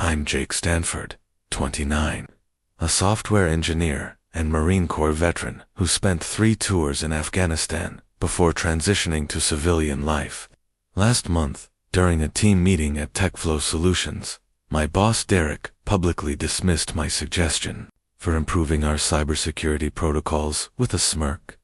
I'm Jake Stanford, 29, a software engineer and Marine Corps veteran who spent 3 tours in Afghanistan before transitioning to civilian life. Last month, during a team meeting at TechFlow Solutions, my boss Derek publicly dismissed my suggestion for improving our cybersecurity protocols with a smirk.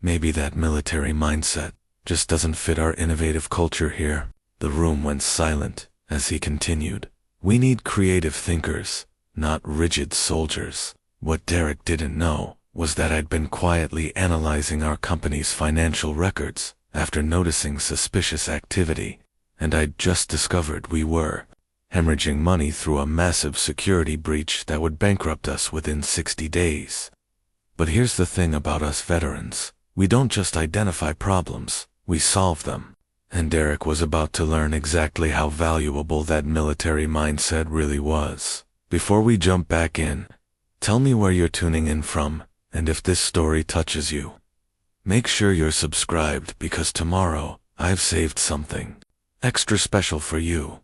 Maybe that military mindset just doesn't fit our innovative culture here. The room went silent as he continued. We need creative thinkers, not rigid soldiers. What Derek didn't know was that I'd been quietly analyzing our company's financial records after noticing suspicious activity, and I'd just discovered we were hemorrhaging money through a massive security breach that would bankrupt us within 60 days. But here's the thing about us veterans. We don't just identify problems, we solve them. And Derek was about to learn exactly how valuable that military mindset really was. Before we jump back in, tell me where you're tuning in from, and if this story touches you. Make sure you're subscribed because tomorrow, I've saved something extra special for you.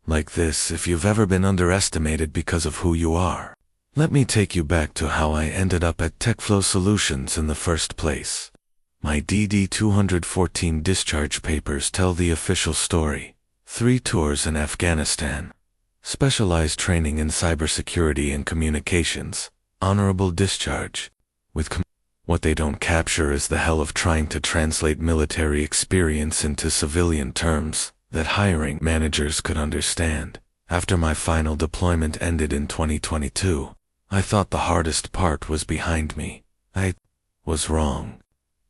Like this if you've ever been underestimated because of who you are. Let me take you back to how I ended up at TechFlow Solutions in the first place. My DD-214 discharge papers tell the official story. 3 tours in Afghanistan. Specialized training in cybersecurity and communications. Honorable discharge. What they don't capture is the hell of trying to translate military experience into civilian terms that hiring managers could understand. After my final deployment ended in 2022, I thought the hardest part was behind me. I was wrong.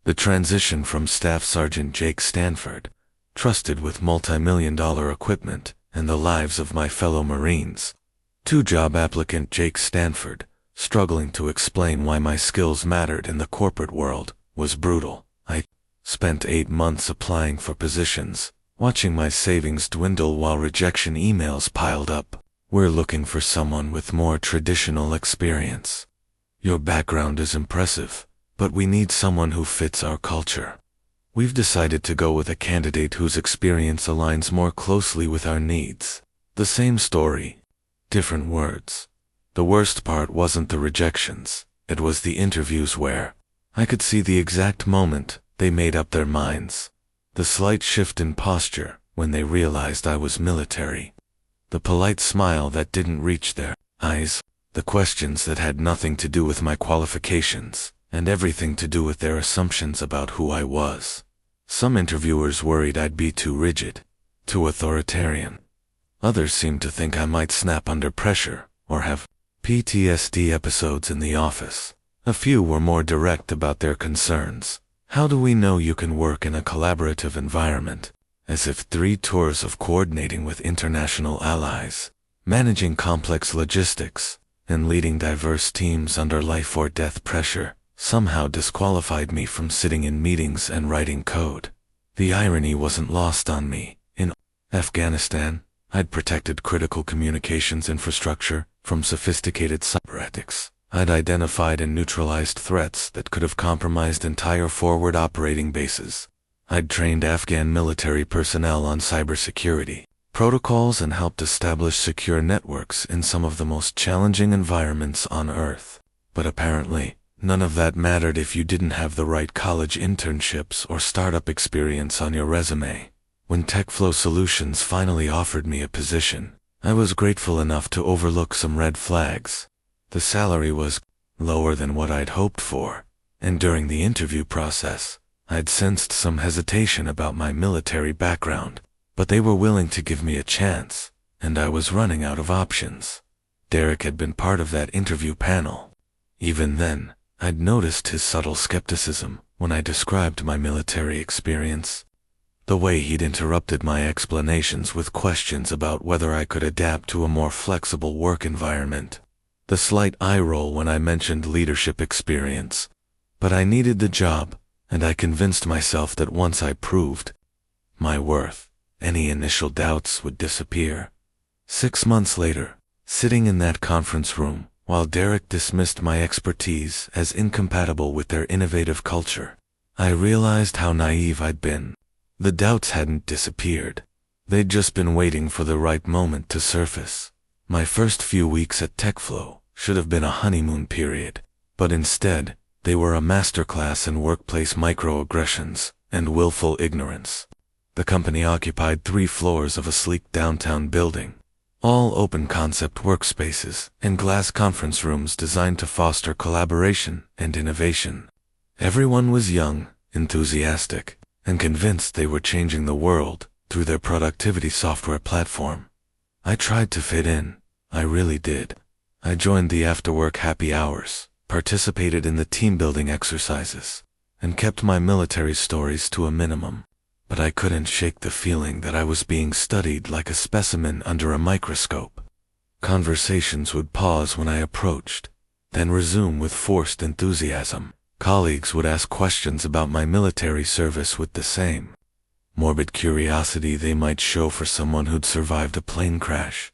The transition from Staff Sergeant Jake Stanford, trusted with multi-million-dollar equipment and the lives of my fellow Marines, to job applicant Jake Stanford, struggling to explain why my skills mattered in the corporate world, was brutal. I spent 8 months applying for positions, watching my savings dwindle while rejection emails piled up. We're looking for someone with more traditional experience. Your background is impressive, but we need someone who fits our culture. We've decided to go with a candidate whose experience aligns more closely with our needs. The same story, different words. The worst part wasn't the rejections, it was the interviews where I could see the exact moment they made up their minds. The slight shift in posture when they realized I was military. The polite smile that didn't reach their eyes. The questions that had nothing to do with my qualifications and everything to do with their assumptions about who I was. Some interviewers worried I'd be too rigid, too authoritarian. Others seemed to think I might snap under pressure or have PTSD episodes in the office. A few were more direct about their concerns. How do we know you can work in a collaborative environment? As if 3 tours of coordinating with international allies, managing complex logistics, and leading diverse teams under life or death pressure somehow disqualified me from sitting in meetings and writing code. The irony wasn't lost on me. In Afghanistan, I'd protected critical communications infrastructure from sophisticated cyber attacks. I'd identified and neutralized threats that could have compromised entire forward operating bases. I'd trained Afghan military personnel on cybersecurity protocols and helped establish secure networks in some of the most challenging environments on Earth. But apparently, none of that mattered if you didn't have the right college internships or startup experience on your resume. When TechFlow Solutions finally offered me a position, I was grateful enough to overlook some red flags. The salary was lower than what I'd hoped for, and during the interview process, I'd sensed some hesitation about my military background, but they were willing to give me a chance, and I was running out of options. Derek had been part of that interview panel. Even then, I'd noticed his subtle skepticism when I described my military experience. The way he'd interrupted my explanations with questions about whether I could adapt to a more flexible work environment. The slight eye roll when I mentioned leadership experience. But I needed the job, and I convinced myself that once I proved my worth, any initial doubts would disappear. 6 months later, sitting in that conference room, while Derek dismissed my expertise as incompatible with their innovative culture, I realized how naive I'd been. The doubts hadn't disappeared. They'd just been waiting for the right moment to surface. My first few weeks at TechFlow should have been a honeymoon period, but instead, they were a masterclass in workplace microaggressions and willful ignorance. The company occupied 3 floors of a sleek downtown building, all open-concept workspaces and glass conference rooms designed to foster collaboration and innovation. Everyone was young, enthusiastic, and convinced they were changing the world through their productivity software platform. I tried to fit in. I really did. I joined the after-work happy hours, participated in the team-building exercises, and kept my military stories to a minimum. But I couldn't shake the feeling that I was being studied like a specimen under a microscope. Conversations would pause when I approached, then resume with forced enthusiasm. Colleagues would ask questions about my military service with the same morbid curiosity they might show for someone who'd survived a plane crash.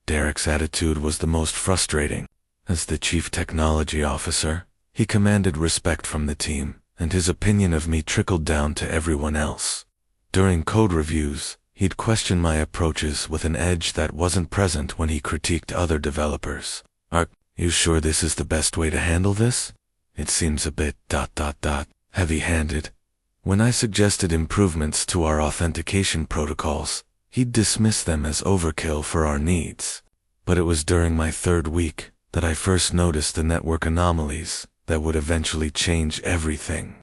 Derek's attitude was the most frustrating. As the chief technology officer, he commanded respect from the team, and his opinion of me trickled down to everyone else. During code reviews, he'd question my approaches with an edge that wasn't present when he critiqued other developers. "Are you sure this is the best way to handle this? It seems a bit heavy-handed." When I suggested improvements to our authentication protocols, he'd dismiss them as overkill for our needs. But it was during my 3rd week that I first noticed the network anomalies that would eventually change everything.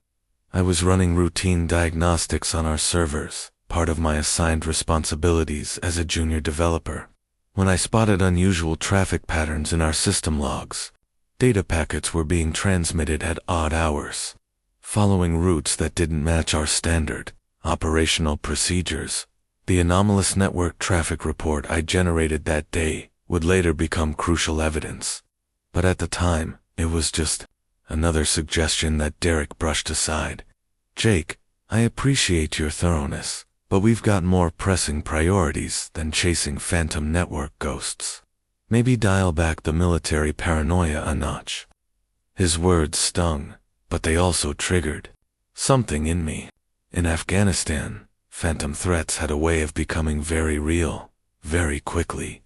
I was running routine diagnostics on our servers, part of my assigned responsibilities as a junior developer, when I spotted unusual traffic patterns in our system logs. Data packets were being transmitted at odd hours, following routes that didn't match our standard operational procedures. The anomalous network traffic report I generated that day would later become crucial evidence. But at the time, it was just another suggestion that Derek brushed aside. "Jake, I appreciate your thoroughness, but we've got more pressing priorities than chasing phantom network ghosts. Maybe dial back the military paranoia a notch." His words stung, but they also triggered something in me. In Afghanistan, phantom threats had a way of becoming very real, very quickly.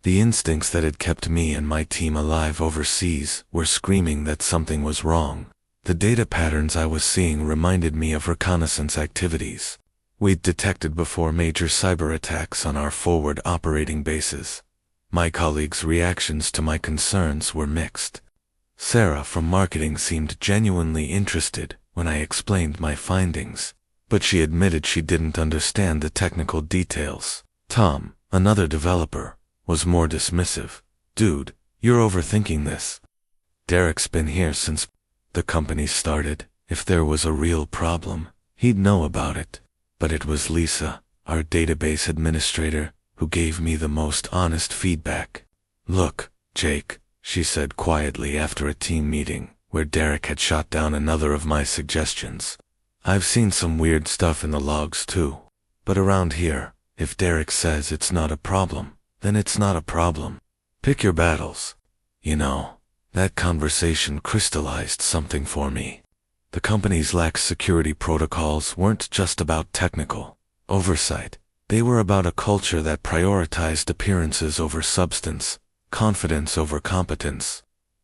The instincts that had kept me and my team alive overseas were screaming that something was wrong. The data patterns I was seeing reminded me of reconnaissance activities we'd detected before major cyber attacks on our forward operating bases. My colleagues' reactions to my concerns were mixed. Sarah from marketing seemed genuinely interested when I explained my findings, but she admitted she didn't understand the technical details. Tom, another developer, was more dismissive. "Dude, you're overthinking this. Derek's been here since the company started. If there was a real problem, he'd know about it." But it was Lisa, our database administrator, who gave me the most honest feedback. "Look, Jake," she said quietly after a team meeting where Derek had shot down another of my suggestions. "I've seen some weird stuff in the logs too. But around here, if Derek says it's not a problem, then it's not a problem. Pick your battles." You know, that conversation crystallized something for me. The company's lax security protocols weren't just about technical oversight. They were about a culture that prioritized appearances over substance, confidence over competence.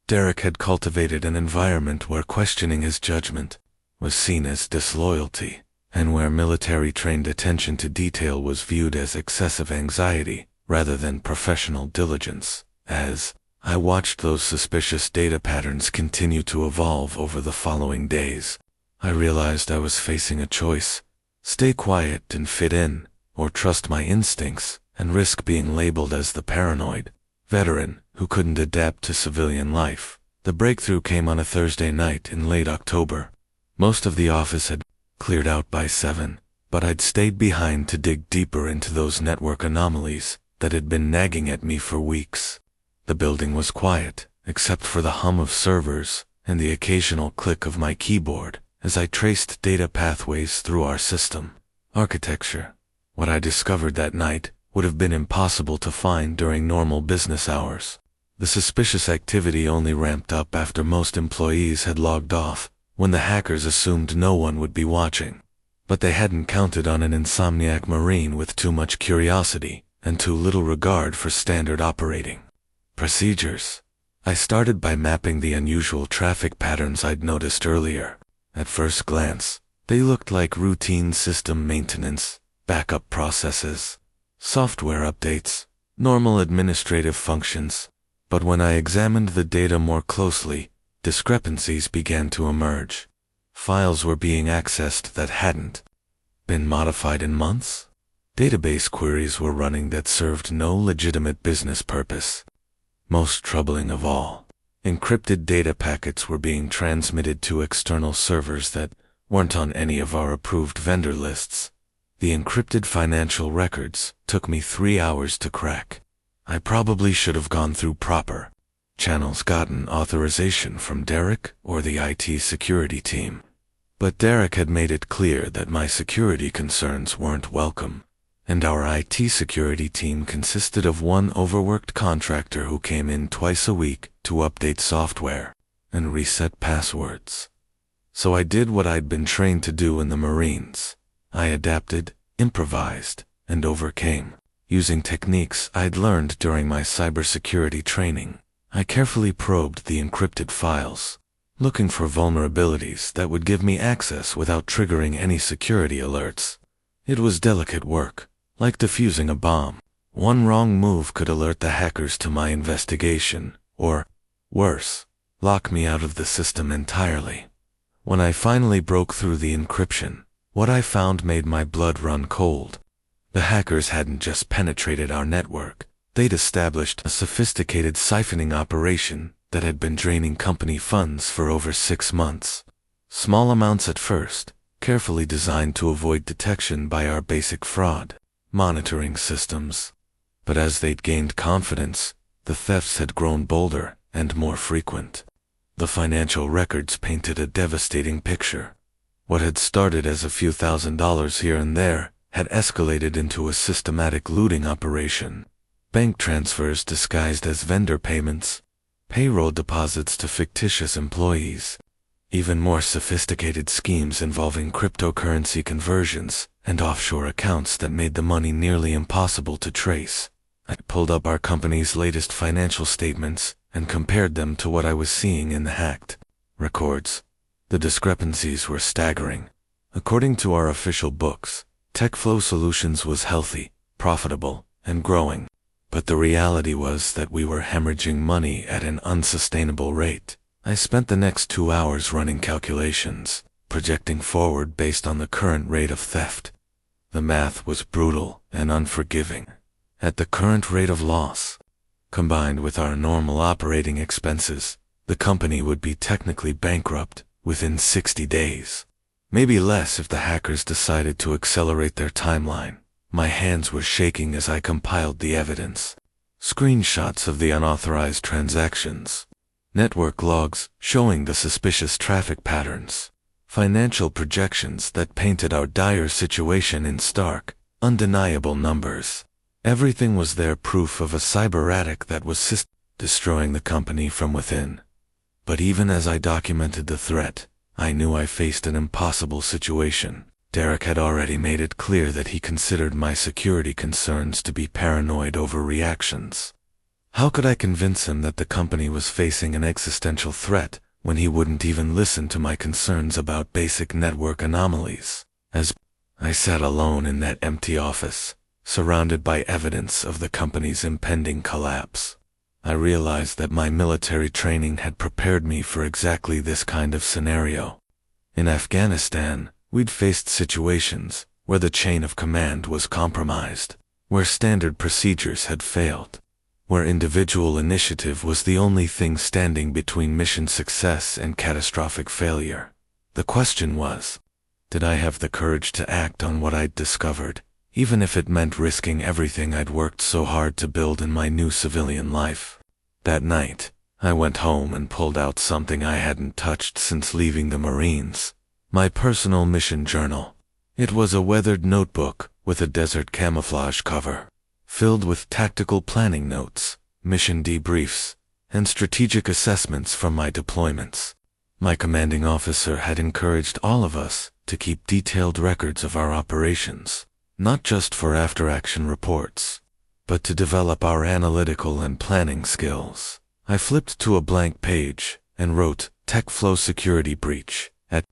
Derek had cultivated an environment where questioning his judgment was seen as disloyalty, and where military-trained attention to detail was viewed as excessive anxiety rather than professional diligence. As I watched those suspicious data patterns continue to evolve over the following days, I realized I was facing a choice: stay quiet and fit in, or trust my instincts and risk being labeled as the paranoid veteran who couldn't adapt to civilian life. The breakthrough came on a Thursday night in late October. Most of the office had cleared out by 7, but I'd stayed behind to dig deeper into those network anomalies that had been nagging at me for weeks. The building was quiet, except for the hum of servers and the occasional click of my keyboard as I traced data pathways through our system architecture. What I discovered that night would have been impossible to find during normal business hours. The suspicious activity only ramped up after most employees had logged off, when the hackers assumed no one would be watching. But they hadn't counted on an insomniac Marine with too much curiosity and too little regard for standard operating Procedures. I started by mapping the unusual traffic patterns I'd noticed earlier. At first glance, they looked like routine system maintenance, backup processes, software updates, normal administrative functions. But when I examined the data more closely, discrepancies began to emerge. Files were being accessed that hadn't been modified in months. Database queries were running that served no legitimate business purpose. Most troubling of all, encrypted data packets were being transmitted to external servers that weren't on any of our approved vendor lists. The encrypted financial records took me 3 hours to crack. I probably should have gone through proper channels, gotten authorization from Derek or the IT security team. But Derek had made it clear that my security concerns weren't welcome, and our IT security team consisted of one overworked contractor who came in twice a week to update software and reset passwords. So I did what I'd been trained to do in the Marines. I adapted, improvised, and overcame. Using techniques I'd learned during my cybersecurity training, I carefully probed the encrypted files, looking for vulnerabilities that would give me access without triggering any security alerts. It was delicate work, like defusing a bomb. One wrong move could alert the hackers to my investigation, or, worse, lock me out of the system entirely. When I finally broke through the encryption, what I found made my blood run cold. The hackers hadn't just penetrated our network, they'd established a sophisticated siphoning operation that had been draining company funds for over 6 months. Small amounts at first, carefully designed to avoid detection by our basic fraud monitoring systems. But as they'd gained confidence, the thefts had grown bolder and more frequent. The financial records painted a devastating picture. What had started as a few $1,000s here and there had escalated into a systematic looting operation. Bank transfers disguised as vendor payments, payroll deposits to fictitious employees, even more sophisticated schemes involving cryptocurrency conversions and offshore accounts that made the money nearly impossible to trace. I pulled up our company's latest financial statements and compared them to what I was seeing in the hacked records. The discrepancies were staggering. According to our official books, TechFlow Solutions was healthy, profitable, and growing. But the reality was that we were hemorrhaging money at an unsustainable rate. I spent the next 2 hours running calculations, projecting forward based on the current rate of theft. The math was brutal and unforgiving. At the current rate of loss, combined with our normal operating expenses, the company would be technically bankrupt within 60 days. Maybe less if the hackers decided to accelerate their timeline. My hands were shaking as I compiled the evidence. Screenshots of the unauthorized transactions, network logs showing the suspicious traffic patterns, financial projections that painted our dire situation in stark, undeniable numbers. Everything was there, proof of a cyber attic that was destroying the company from within. But even as I documented the threat, I knew I faced an impossible situation. Derek had already made it clear that he considered my security concerns to be paranoid overreactions. How could I convince him that the company was facing an existential threat when he wouldn't even listen to my concerns about basic network anomalies? As I sat alone in that empty office, surrounded by evidence of the company's impending collapse, I realized that my military training had prepared me for exactly this kind of scenario. In Afghanistan, we'd faced situations where the chain of command was compromised, where standard procedures had failed, where individual initiative was the only thing standing between mission success and catastrophic failure. The question was, did I have the courage to act on what I'd discovered, even if it meant risking everything I'd worked so hard to build in my new civilian life? That night, I went home and pulled out something I hadn't touched since leaving the Marines, my personal mission journal. It was a weathered notebook with a desert camouflage cover, filled with tactical planning notes, mission debriefs, and strategic assessments from my deployments. My commanding officer had encouraged all of us to keep detailed records of our operations, not just for after-action reports, but to develop our analytical and planning skills. I flipped to a blank page and wrote TechFlow Security Breach at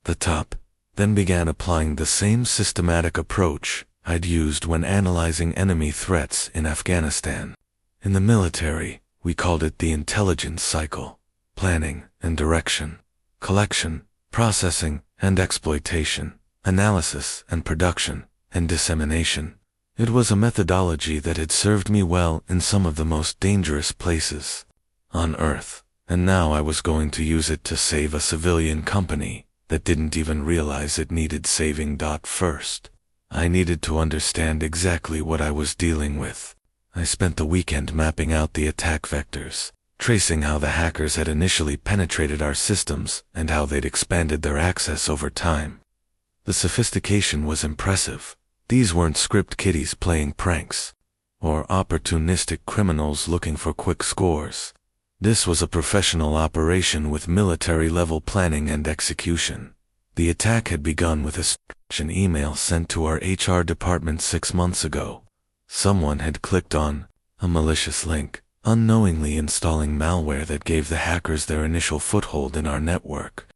the top, then began applying the same systematic approach I'd used when analyzing enemy threats in Afghanistan. In the military, we called it the intelligence cycle: planning and direction, collection, processing and exploitation, analysis and production, and dissemination. It was a methodology that had served me well in some of the most dangerous places on Earth, and now I was going to use it to save a civilian company that didn't even realize it needed saving. First, I needed to understand exactly what I was dealing with. I spent the weekend mapping out the attack vectors, tracing how the hackers had initially penetrated our systems and how they'd expanded their access over time. The sophistication was impressive. These weren't script kiddies playing pranks, or opportunistic criminals looking for quick scores. This was a professional operation with military-level planning and execution. The attack had begun with an email sent to our HR department 6 months ago. Someone had clicked on a malicious link, unknowingly installing malware that gave the hackers their initial foothold in our network.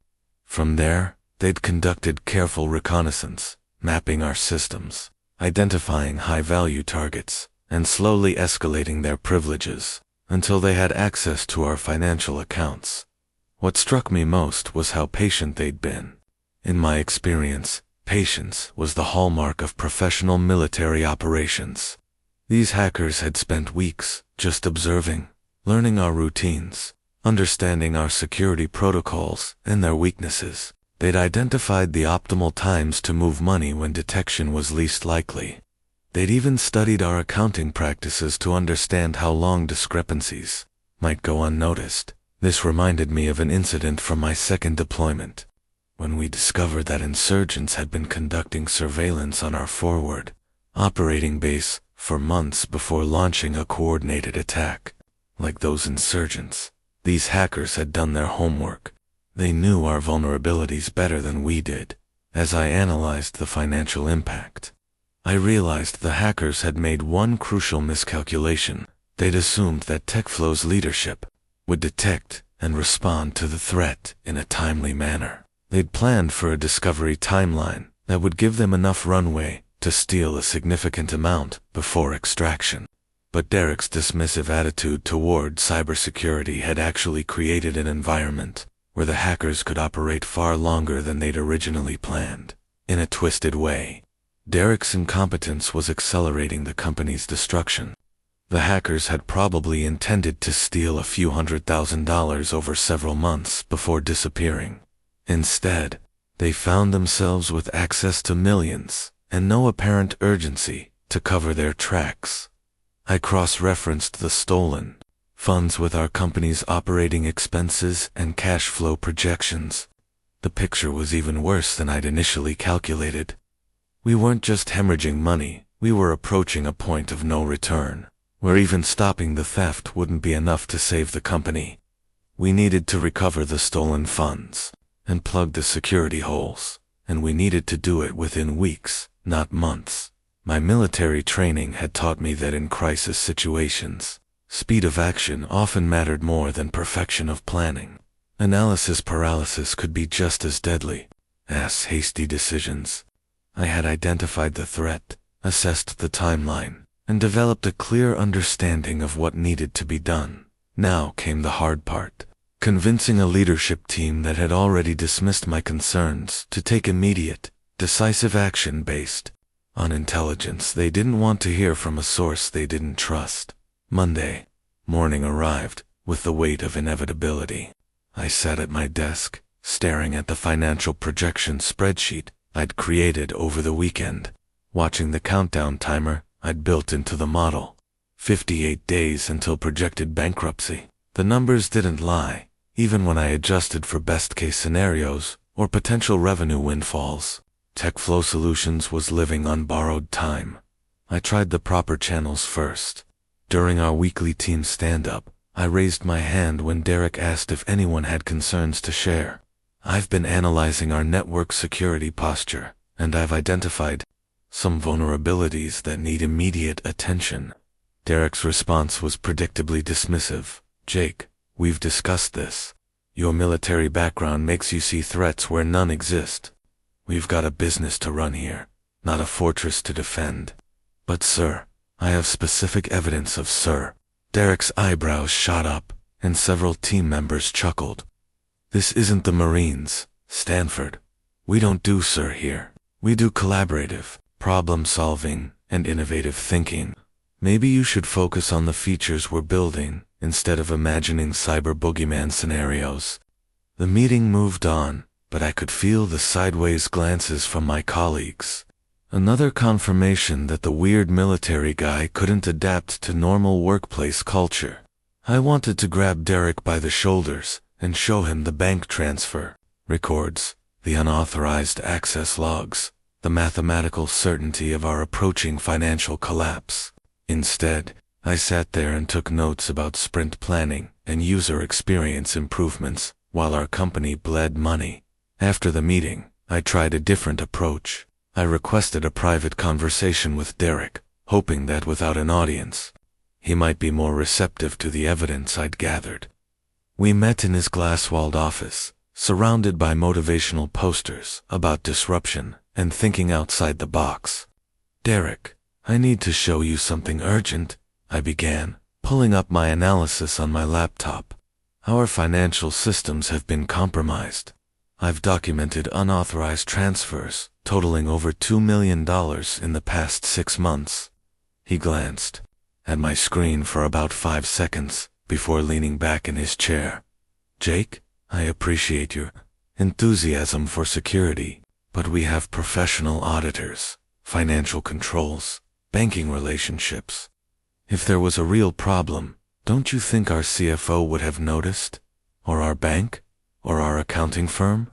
From there, they'd conducted careful reconnaissance, mapping our systems, identifying high-value targets, and slowly escalating their privileges until they had access to our financial accounts. What struck me most was how patient they'd been. In my experience, patience was the hallmark of professional military operations. These hackers had spent weeks just observing, learning our routines, understanding our security protocols and their weaknesses. They'd identified the optimal times to move money when detection was least likely. They'd even studied our accounting practices to understand how long discrepancies might go unnoticed. This reminded me of an incident from my second deployment, when we discovered that insurgents had been conducting surveillance on our forward operating base for months before launching a coordinated attack. Like those insurgents, these hackers had done their homework. They knew our vulnerabilities better than we did. As I analyzed the financial impact, I realized the hackers had made one crucial miscalculation. They'd assumed that TechFlow's leadership would detect and respond to the threat in a timely manner. They'd planned for a discovery timeline that would give them enough runway to steal a significant amount before extraction. But Derek's dismissive attitude toward cybersecurity had actually created an environment where the hackers could operate far longer than they'd originally planned. In a twisted way, Derek's incompetence was accelerating the company's destruction. The hackers had probably intended to steal a few $100,000 over several months before disappearing. Instead, they found themselves with access to millions and no apparent urgency to cover their tracks. I cross-referenced the stolen funds with our company's operating expenses and cash flow projections. The picture was even worse than I'd initially calculated. We weren't just hemorrhaging money, we were approaching a point of no return, where even stopping the theft wouldn't be enough to save the company. We needed to recover the stolen funds and plug the security holes, and we needed to do it within weeks, not months. My military training had taught me that in crisis situations, speed of action often mattered more than perfection of planning. Analysis paralysis could be just as deadly as hasty decisions. I had identified the threat, assessed the timeline, and developed a clear understanding of what needed to be done. Now came the hard part: convincing a leadership team that had already dismissed my concerns to take immediate, decisive action based on intelligence they didn't want to hear from a source they didn't trust. Monday morning arrived with the weight of inevitability. I sat at my desk, staring at the financial projection spreadsheet I'd created over the weekend, watching the countdown timer I'd built into the model. 58 days until projected bankruptcy. The numbers didn't lie, even when I adjusted for best-case scenarios or potential revenue windfalls. TechFlow Solutions was living on borrowed time. I tried the proper channels first. During our weekly team stand-up, I raised my hand when Derek asked if anyone had concerns to share. I've been analyzing our network security posture, and I've identified some vulnerabilities that need immediate attention. Derek's response was predictably dismissive. Jake, we've discussed this. Your military background makes you see threats where none exist. We've got a business to run here, not a fortress to defend. But sir, I have specific evidence of sir. Derek's eyebrows shot up, and several team members chuckled. This isn't the Marines, Stanford. We don't do sir here. We do collaborative, problem-solving, and innovative thinking. Maybe you should focus on the features we're building, instead of imagining cyber boogeyman scenarios. The meeting moved on, but I could feel the sideways glances from my colleagues. Another confirmation that the weird military guy couldn't adapt to normal workplace culture. I wanted to grab Derek by the shoulders and show him the bank transfer records, the unauthorized access logs, the mathematical certainty of our approaching financial collapse. Instead, I sat there and took notes about sprint planning and user experience improvements while our company bled money. After the meeting, I tried a different approach. I requested a private conversation with Derek, hoping that without an audience, he might be more receptive to the evidence I'd gathered. We met in his glass-walled office, surrounded by motivational posters about disruption and thinking outside the box. Derek, I need to show you something urgent, I began, pulling up my analysis on my laptop. Our financial systems have been compromised. I've documented unauthorized transfers totaling over $2 million in the past 6 months. He glanced at my screen for about 5 seconds before leaning back in his chair. Jake, I appreciate your enthusiasm for security, but we have professional auditors, financial controls, banking relationships. If there was a real problem, don't you think our CFO would have noticed? Or our bank? Or our accounting firm?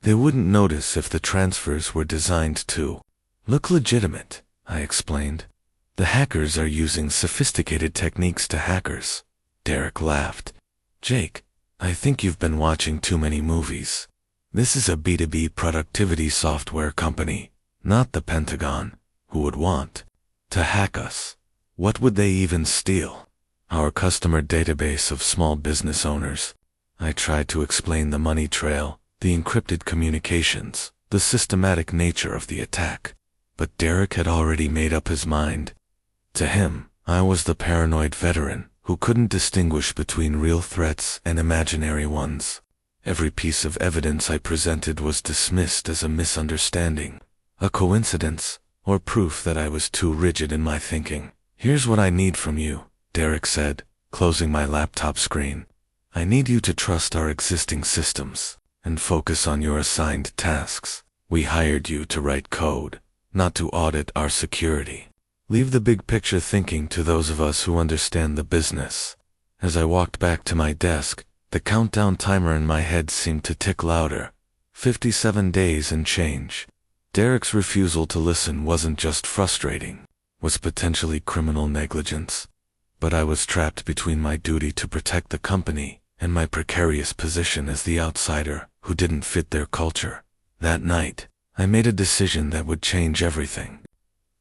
They wouldn't notice if the transfers were designed to look legitimate, I explained. The hackers are using sophisticated techniques to hackers. Derek laughed. Jake, I think you've been watching too many movies. This is a B2B productivity software company, not the Pentagon, who would want to hack us. What would they even steal? Our customer database of small business owners. I tried to explain the money trail, the encrypted communications, the systematic nature of the attack. But Derek had already made up his mind. To him, I was the paranoid veteran who couldn't distinguish between real threats and imaginary ones. Every piece of evidence I presented was dismissed as a misunderstanding, a coincidence, or proof that I was too rigid in my thinking. Here's what I need from you, Derek said, closing my laptop screen. I need you to trust our existing systems and focus on your assigned tasks. We hired you to write code, not to audit our security. Leave the big picture thinking to those of us who understand the business. As I walked back to my desk, the countdown timer in my head seemed to tick louder. 57 days and change. Derek's refusal to listen wasn't just frustrating, was potentially criminal negligence. But I was trapped between my duty to protect the company and my precarious position as the outsider who didn't fit their culture. That night, I made a decision that would change everything.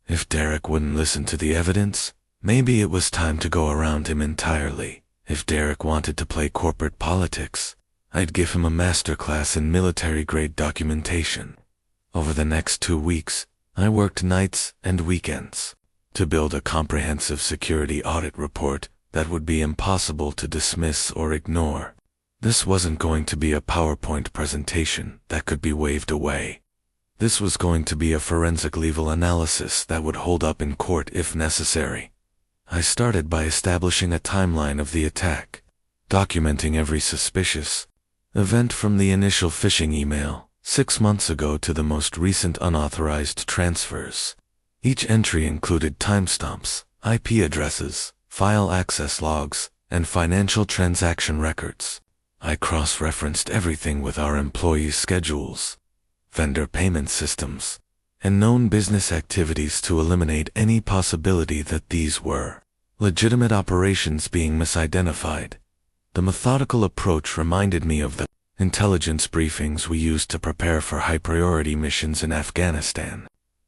If Derek wouldn't listen to the evidence, maybe it was time to go around him entirely. If Derek wanted to play corporate politics, I'd give him a masterclass in military-grade documentation. Over the next 2 weeks, I worked nights and weekends to build a comprehensive security audit report that would be impossible to dismiss or ignore. This wasn't going to be a PowerPoint presentation that could be waved away. This was going to be a forensic legal analysis that would hold up in court if necessary. I started by establishing a timeline of the attack, documenting every suspicious event from the initial phishing email 6 months ago to the most recent unauthorized transfers. Each entry included timestamps, IP addresses, file access logs, and financial transaction records. I cross-referenced everything with our employees' schedules, vendor payment systems, and known business activities to eliminate any possibility that these were legitimate operations being misidentified. The methodical approach reminded me of the intelligence briefings we used to prepare for high-priority missions in Afghanistan.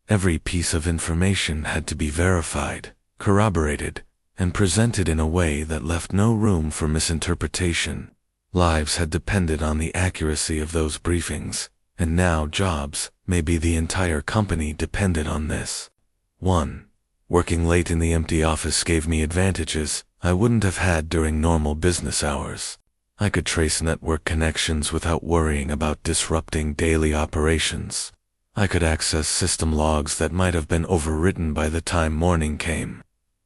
Every piece of information had to be verified, corroborated, and presented in a way that left no room for misinterpretation. Lives had depended on the accuracy of those briefings, and now jobs, maybe the entire company, depended on this. 1. Working late in the empty office gave me advantages I wouldn't have had during normal business hours. I could trace network connections without worrying about disrupting daily operations. I could access system logs that might have been overwritten by the time morning came.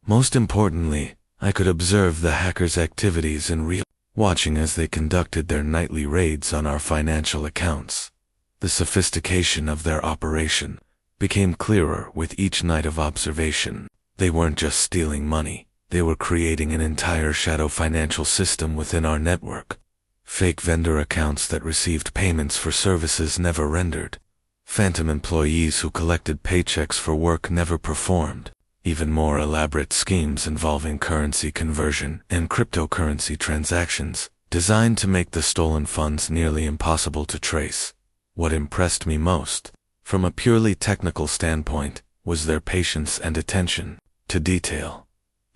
Most importantly, I could observe the hackers' activities in real time, watching as they conducted their nightly raids on our financial accounts. The sophistication of their operation became clearer with each night of observation. They weren't just stealing money, they were creating an entire shadow financial system within our network. Fake vendor accounts that received payments for services never rendered. Phantom employees who collected paychecks for work never performed. Even more elaborate schemes involving currency conversion and cryptocurrency transactions, designed to make the stolen funds nearly impossible to trace. What impressed me most, from a purely technical standpoint, was their patience and attention to detail.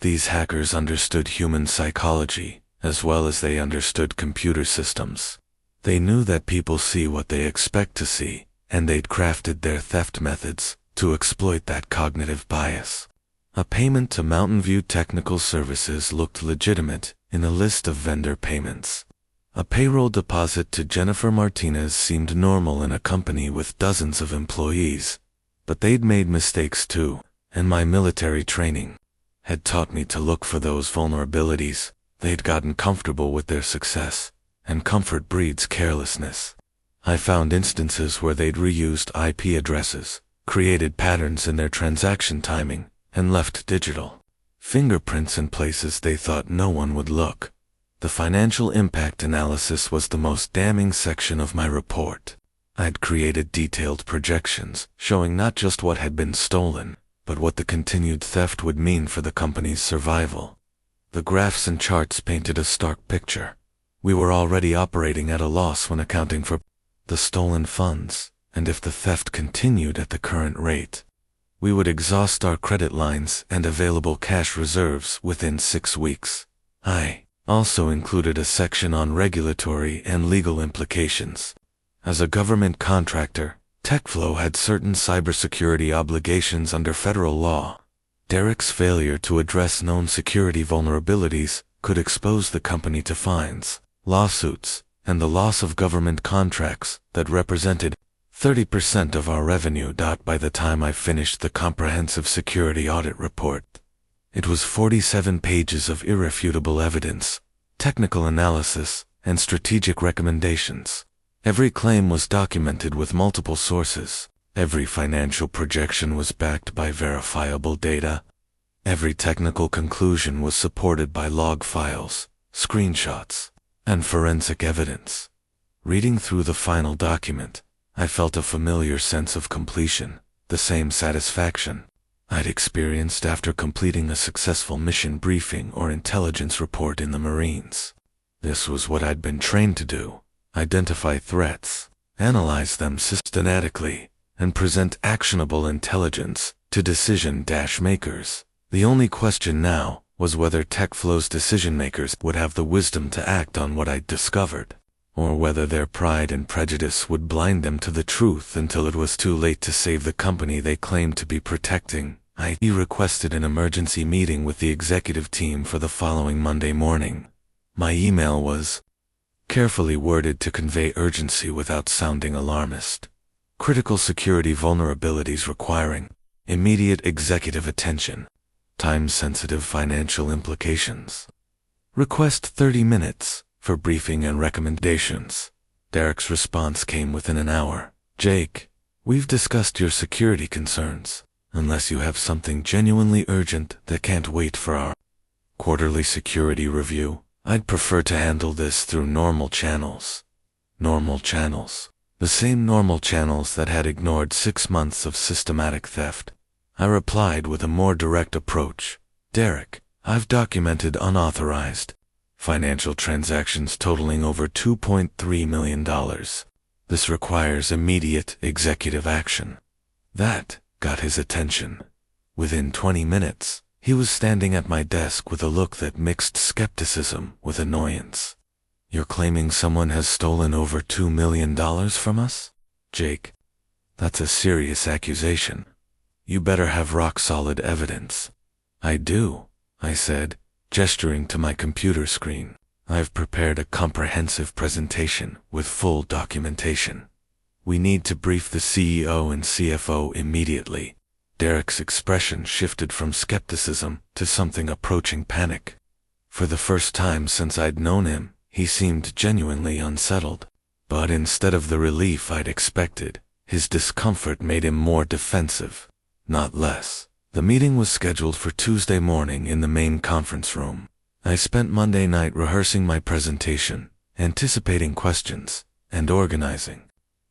These hackers understood human psychology, as well as they understood computer systems. They knew that people see what they expect to see, and they'd crafted their theft methods to exploit that cognitive bias. A payment to Mountain View Technical Services looked legitimate in a list of vendor payments. A payroll deposit to Jennifer Martinez seemed normal in a company with dozens of employees. But they'd made mistakes too, and my military training had taught me to look for those vulnerabilities. They'd gotten comfortable with their success, and comfort breeds carelessness. I found instances where they'd reused IP addresses, created patterns in their transaction timing, and left digital fingerprints in places they thought no one would look. The financial impact analysis was the most damning section of my report. I'd created detailed projections showing not just what had been stolen, but what the continued theft would mean for the company's survival. The graphs and charts painted a stark picture. We were already operating at a loss when accounting for the stolen funds, and if the theft continued at the current rate, we would exhaust our credit lines and available cash reserves within 6 weeks. I also included a section on regulatory and legal implications. As a government contractor, TechFlow had certain cybersecurity obligations under federal law. Derek's failure to address known security vulnerabilities could expose the company to fines, lawsuits, and the loss of government contracts that represented 30% of our revenue. By the time I finished the comprehensive security audit report, it was 47 pages of irrefutable evidence, technical analysis, and strategic recommendations. Every claim was documented with multiple sources. Every financial projection was backed by verifiable data. Every technical conclusion was supported by log files, screenshots, and forensic evidence. Reading through the final document, I felt a familiar sense of completion, the same satisfaction I'd experienced after completing a successful mission briefing or intelligence report in the Marines. This was what I'd been trained to do: identify threats, analyze them systematically, and present actionable intelligence to decision-makers. The only question now was whether TechFlow's decision-makers would have the wisdom to act on what I'd discovered, or whether their pride and prejudice would blind them to the truth until it was too late to save the company they claimed to be protecting. I requested an emergency meeting with the executive team for the following Monday morning. My email was carefully worded to convey urgency without sounding alarmist. Critical security vulnerabilities requiring immediate executive attention. Time-sensitive financial implications. Request 30 minutes for briefing and recommendations. Derek's response came within an hour. Jake, we've discussed your security concerns. Unless you have something genuinely urgent that can't wait for our quarterly security review, I'd prefer to handle this through normal channels. Normal channels. The same normal channels that had ignored 6 months of systematic theft. I replied with a more direct approach. Derek, I've documented unauthorized financial transactions totaling over $2.3 million. This requires immediate executive action. That got his attention. Within 20 minutes, He was standing at my desk with a look that mixed skepticism with annoyance. "You're claiming someone has stolen over $2 million from us? Jake, that's a serious accusation. You better have rock-solid evidence." "I do," I said, gesturing to my computer screen. "I've prepared a comprehensive presentation with full documentation. We need to brief the CEO and CFO immediately." Derek's expression shifted from skepticism to something approaching panic. For the first time since I'd known him, he seemed genuinely unsettled. But instead of the relief I'd expected, his discomfort made him more defensive, not less. The meeting was scheduled for Tuesday morning in the main conference room. I spent Monday night rehearsing my presentation, anticipating questions, and organizing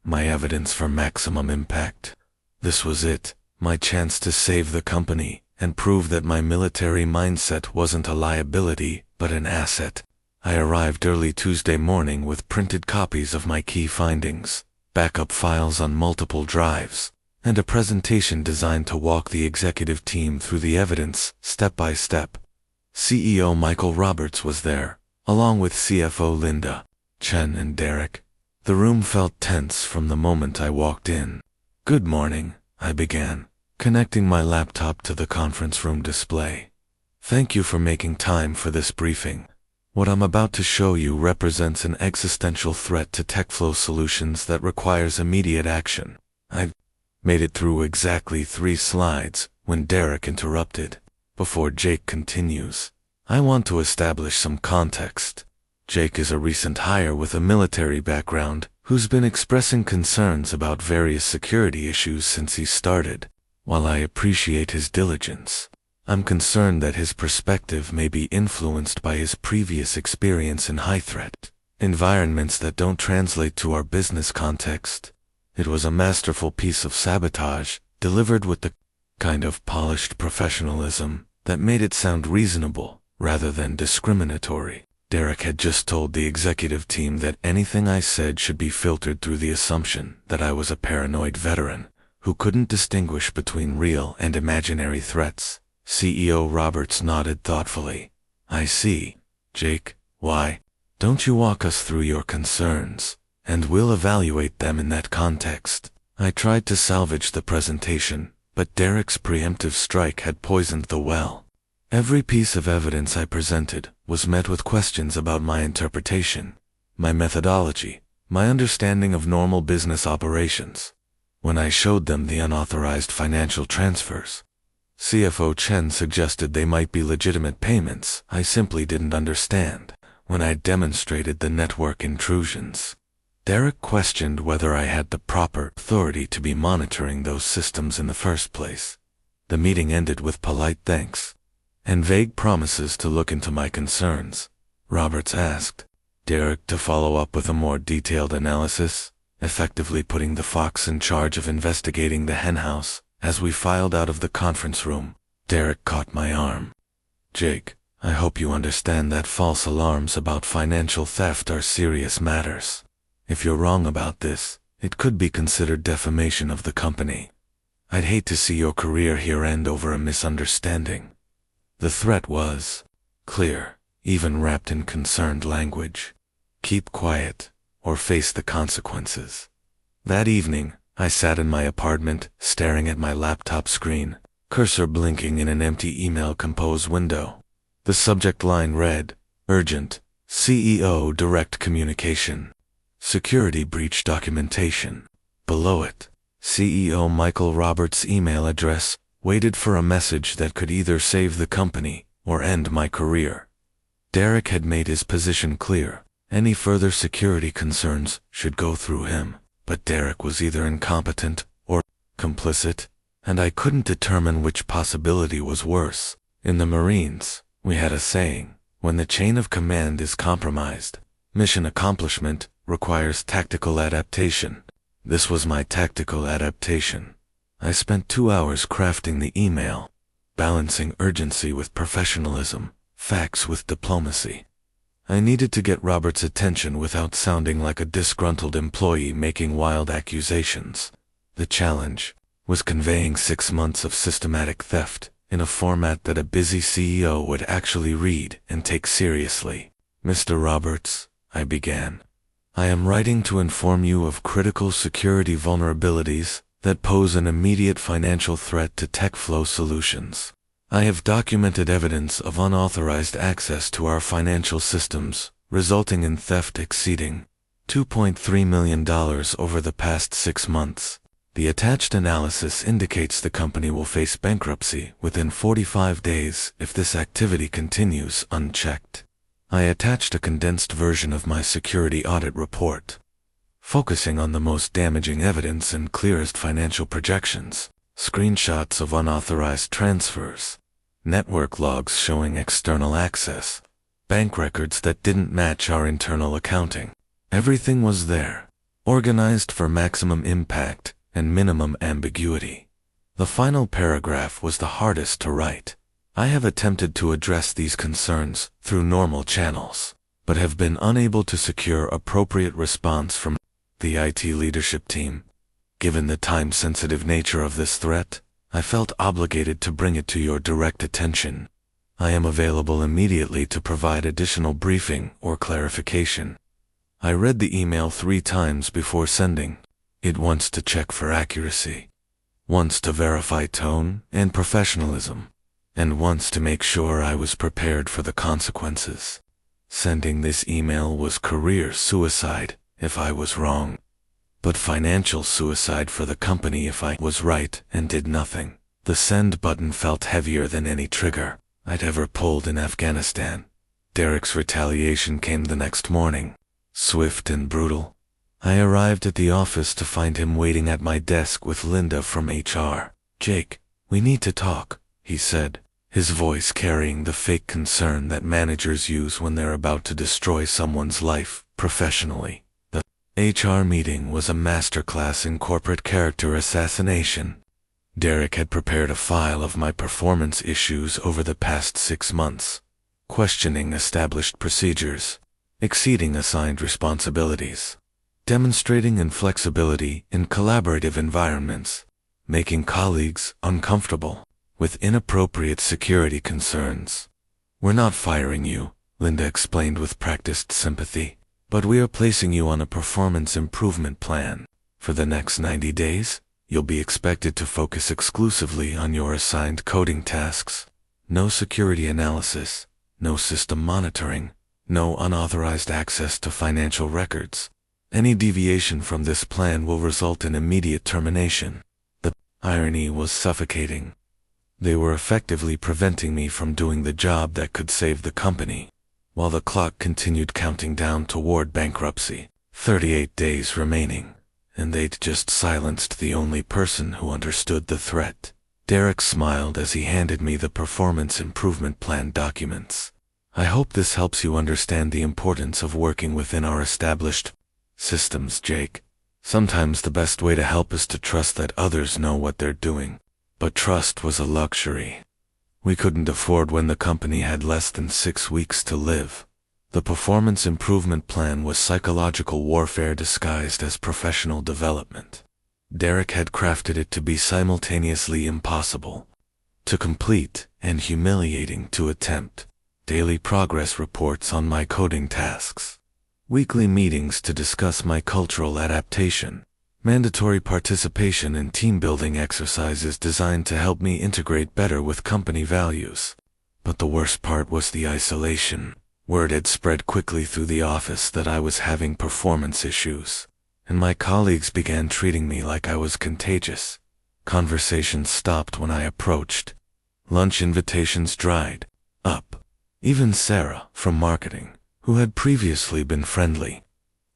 my evidence for maximum impact. This was it, my chance to save the company and prove that my military mindset wasn't a liability but an asset. I arrived early Tuesday morning with printed copies of my key findings, backup files on multiple drives, and a presentation designed to walk the executive team through the evidence step by step. CEO Michael Roberts was there, along with CFO Linda, Chen, and Derek. The room felt tense from the moment I walked in. "Good morning," I began, connecting my laptop to the conference room display. "Thank you for making time for this briefing. What I'm about to show you represents an existential threat to TechFlow Solutions that requires immediate action." I'd made it through exactly 3 slides when Derek interrupted. "Before Jake continues, I want to establish some context. Jake is a recent hire with a military background who's been expressing concerns about various security issues since he started. While I appreciate his diligence, I'm concerned that his perspective may be influenced by his previous experience in high-threat environments that don't translate to our business context. It was a masterful piece of sabotage, delivered with the kind of polished professionalism that made it sound reasonable rather than discriminatory." Derek had just told the executive team that anything I said should be filtered through the assumption that I was a paranoid veteran who couldn't distinguish between real and imaginary threats. CEO Roberts nodded thoughtfully. "I see, Jake. Why don't you walk us through your concerns, and we'll evaluate them in that context." I tried to salvage the presentation, but Derek's preemptive strike had poisoned the well. Every piece of evidence I presented was met with questions about my interpretation, my methodology, my understanding of normal business operations. When I showed them the unauthorized financial transfers, CFO Chen suggested they might be legitimate payments I simply didn't understand. When I demonstrated the network intrusions, Derek questioned whether I had the proper authority to be monitoring those systems in the first place. The meeting ended with polite thanks and vague promises to look into my concerns. Roberts asked Derek to follow up with a more detailed analysis, effectively putting the fox in charge of investigating the henhouse. As we filed out of the conference room, Derek caught my arm. "Jake, I hope you understand that false alarms about financial theft are serious matters. If you're wrong about this, it could be considered defamation of the company. I'd hate to see your career here end over a misunderstanding." The threat was clear, even wrapped in concerned language. Keep quiet, or face the consequences. That evening, I sat in my apartment, staring at my laptop screen, cursor blinking in an empty email compose window. The subject line read, "Urgent, CEO Direct Communication. Security Breach Documentation." Below it, CEO Michael Roberts' email address waited for a message that could either save the company or end my career. Derek had made his position clear. Any further security concerns should go through him. But Derek was either incompetent or complicit, and I couldn't determine which possibility was worse. In the Marines, we had a saying, when the chain of command is compromised, mission accomplishment requires tactical adaptation. This was my tactical adaptation. I spent 2 hours crafting the email, balancing urgency with professionalism, facts with diplomacy. I needed to get Robert's attention without sounding like a disgruntled employee making wild accusations. The challenge was conveying 6 months of systematic theft in a format that a busy CEO would actually read and take seriously. "Mr. Roberts," I began, "I am writing to inform you of critical security vulnerabilities that pose an immediate financial threat to TechFlow Solutions. I have documented evidence of unauthorized access to our financial systems, resulting in theft exceeding $2.3 million over the past 6 months. The attached analysis indicates the company will face bankruptcy within 45 days if this activity continues unchecked." I attached a condensed version of my security audit report, focusing on the most damaging evidence and clearest financial projections, screenshots of unauthorized transfers, network logs showing external access, bank records that didn't match our internal accounting. Everything was there, organized for maximum impact and minimum ambiguity. The final paragraph was the hardest to write. I have attempted to address these concerns through normal channels, but have been unable to secure appropriate response from the IT leadership team. Given the time-sensitive nature of this threat, I felt obligated to bring it to your direct attention. I am available immediately to provide additional briefing or clarification. I read the email 3 times before sending it, once to check for accuracy, once to verify tone and professionalism, and once to make sure I was prepared for the consequences. Sending this email was career suicide if I was wrong, but financial suicide for the company if I was right and did nothing. The send button felt heavier than any trigger I'd ever pulled in Afghanistan. Derek's retaliation came the next morning, swift and brutal. I arrived at the office to find him waiting at my desk with Linda from HR. "Jake, we need to talk," he said, his voice carrying the fake concern that managers use when they're about to destroy someone's life professionally. The HR meeting was a masterclass in corporate character assassination. Derek had prepared a file of my performance issues over the past 6 months, questioning established procedures, exceeding assigned responsibilities, demonstrating inflexibility in collaborative environments, making colleagues uncomfortable with inappropriate security concerns. "We're not firing you," Linda explained with practiced sympathy, "but we are placing you on a performance improvement plan. For the next 90 days, you'll be expected to focus exclusively on your assigned coding tasks. No security analysis, no system monitoring, no unauthorized access to financial records. Any deviation from this plan will result in immediate termination." The irony was suffocating. They were effectively preventing me from doing the job that could save the company, while the clock continued counting down toward bankruptcy. 38 days remaining, and they'd just silenced the only person who understood the threat. Derek smiled as he handed me the performance improvement plan documents. "I hope this helps you understand the importance of working within our established systems, Jake. Sometimes the best way to help is to trust that others know what they're doing." But trust was a luxury we couldn't afford when the company had less than 6 weeks to live. The performance improvement plan was psychological warfare disguised as professional development. Derek had crafted it to be simultaneously impossible to complete and humiliating to attempt. Daily progress reports on my coding tasks, weekly meetings to discuss my cultural adaptation, mandatory participation in team-building exercises designed to help me integrate better with company values. But the worst part was the isolation. Word had spread quickly through the office that I was having performance issues, and my colleagues began treating me like I was contagious. Conversations stopped when I approached. Lunch invitations dried up. Even Sarah, from marketing, who had previously been friendly,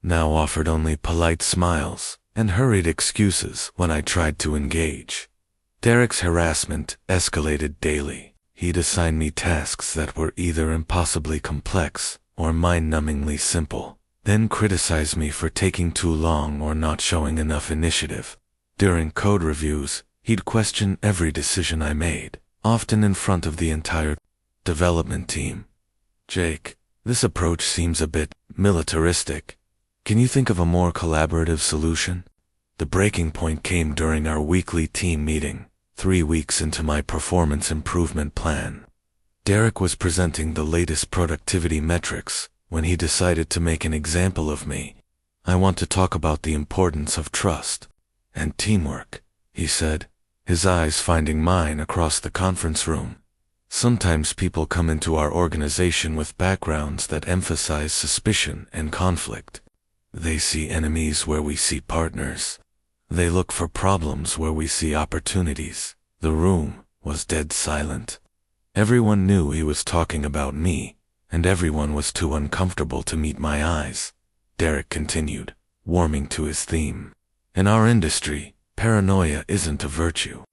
now offered only polite smiles and hurried excuses when I tried to engage. Derek's harassment escalated daily. He'd assign me tasks that were either impossibly complex or mind-numbingly simple, then criticize me for taking too long or not showing enough initiative. During code reviews, he'd question every decision I made, often in front of the entire development team. "Jake, this approach seems a bit militaristic. Can you think of a more collaborative solution?" The breaking point came during our weekly team meeting. 3 weeks into my performance improvement plan. Derek was presenting the latest productivity metrics when he decided to make an example of me. "I want to talk about the importance of trust and teamwork," he said, his eyes finding mine across the conference room. "Sometimes people come into our organization with backgrounds that emphasize suspicion and conflict. They see enemies where we see partners. They look for problems where we see opportunities." The room was dead silent. Everyone knew he was talking about me, and everyone was too uncomfortable to meet my eyes. Derek continued, warming to his theme. "In our industry, paranoia isn't a virtue.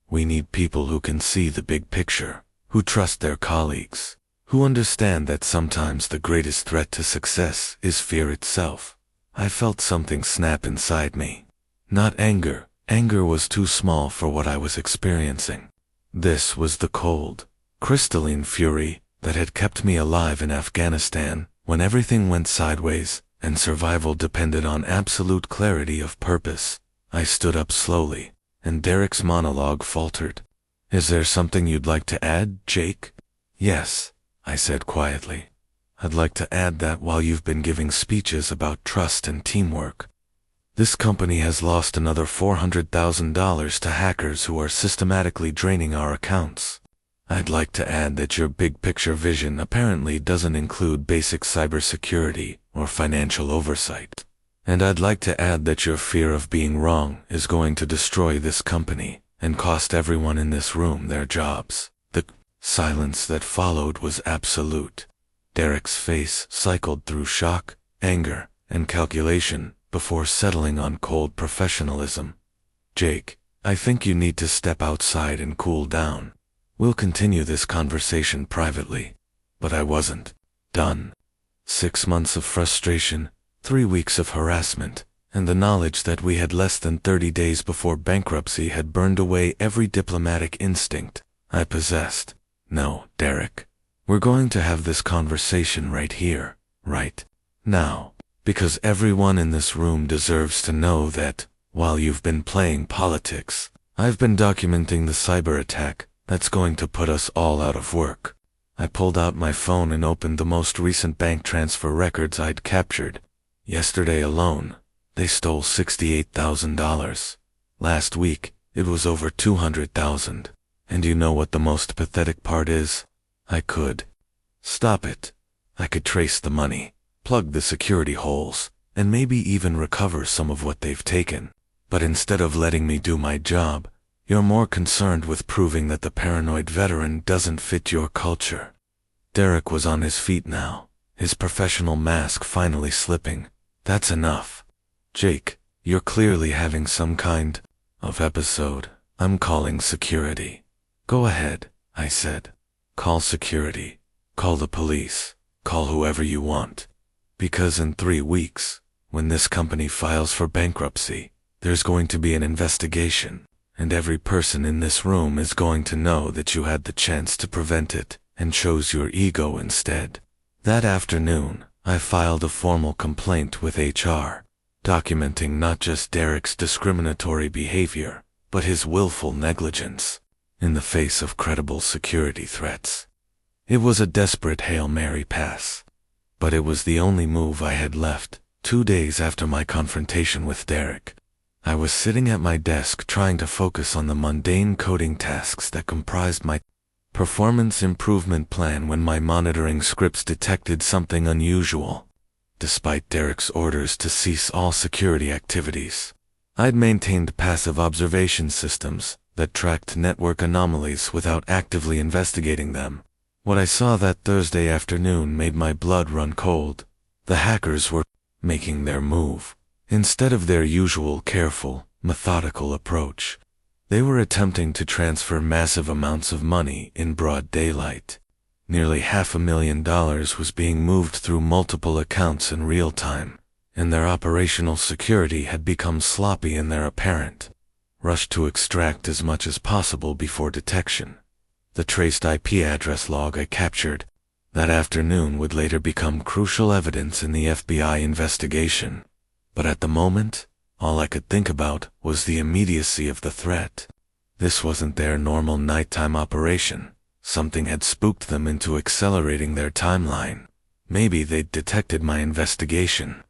We need people who can see the big picture, who trust their colleagues, who understand that sometimes the greatest threat to success is fear itself." I felt something snap inside me. Not anger. Anger was too small for what I was experiencing. This was the cold, crystalline fury that had kept me alive in Afghanistan when everything went sideways and survival depended on absolute clarity of purpose. I stood up slowly, and Derek's monologue faltered. "Is there something you'd like to add, Jake?" "Yes," I said quietly. "I'd like to add that while you've been giving speeches about trust and teamwork, this company has lost another $400,000 to hackers who are systematically draining our accounts. I'd like to add that your big picture vision apparently doesn't include basic cybersecurity or financial oversight. And I'd like to add that your fear of being wrong is going to destroy this company and cost everyone in this room their jobs." The silence that followed was absolute. Derek's face cycled through shock, anger, and calculation before settling on cold professionalism. "Jake, I think you need to step outside and cool down. We'll continue this conversation privately." But I wasn't done. 6 months of frustration, 3 weeks of harassment, and the knowledge that we had less than 30 days before bankruptcy had burned away every diplomatic instinct I possessed. "No, Derek. We're going to have this conversation right here, right now, because everyone in this room deserves to know that, while you've been playing politics, I've been documenting the cyber attack that's going to put us all out of work." I pulled out my phone and opened the most recent bank transfer records I'd captured. Yesterday alone, they stole $68,000. Last week, it was over $200,000. And you know what the most pathetic part is? I could stop it. I could trace the money, plug the security holes, and maybe even recover some of what they've taken. But instead of letting me do my job, you're more concerned with proving that the paranoid veteran doesn't fit your culture. Derek was on his feet now, his professional mask finally slipping. "That's enough. Jake, you're clearly having some kind of episode. I'm calling security." "Go ahead," I said. "Call security. Call the police. Call whoever you want. Because in 3 weeks, when this company files for bankruptcy, there's going to be an investigation, and every person in this room is going to know that you had the chance to prevent it and chose your ego instead." That afternoon, I filed a formal complaint with HR, documenting not just Derek's discriminatory behavior, but his willful negligence in the face of credible security threats. It was a desperate Hail Mary pass, but it was the only move I had left. 2 days after my confrontation with Derek, I was sitting at my desk trying to focus on the mundane coding tasks that comprised my performance improvement plan when my monitoring scripts detected something unusual. Despite Derek's orders to cease all security activities, I'd maintained passive observation systems that tracked network anomalies without actively investigating them. What I saw that Thursday afternoon made my blood run cold. The hackers were making their move. Instead of their usual careful, methodical approach, they were attempting to transfer massive amounts of money in broad daylight. Nearly $500,000 was being moved through multiple accounts in real time, and their operational security had become sloppy in their apparent rush to extract as much as possible before detection. The traced IP address log I captured that afternoon would later become crucial evidence in the FBI investigation. But at the moment, all I could think about was the immediacy of the threat. This wasn't their normal nighttime operation. Something had spooked them into accelerating their timeline. Maybe they'd detected my investigation.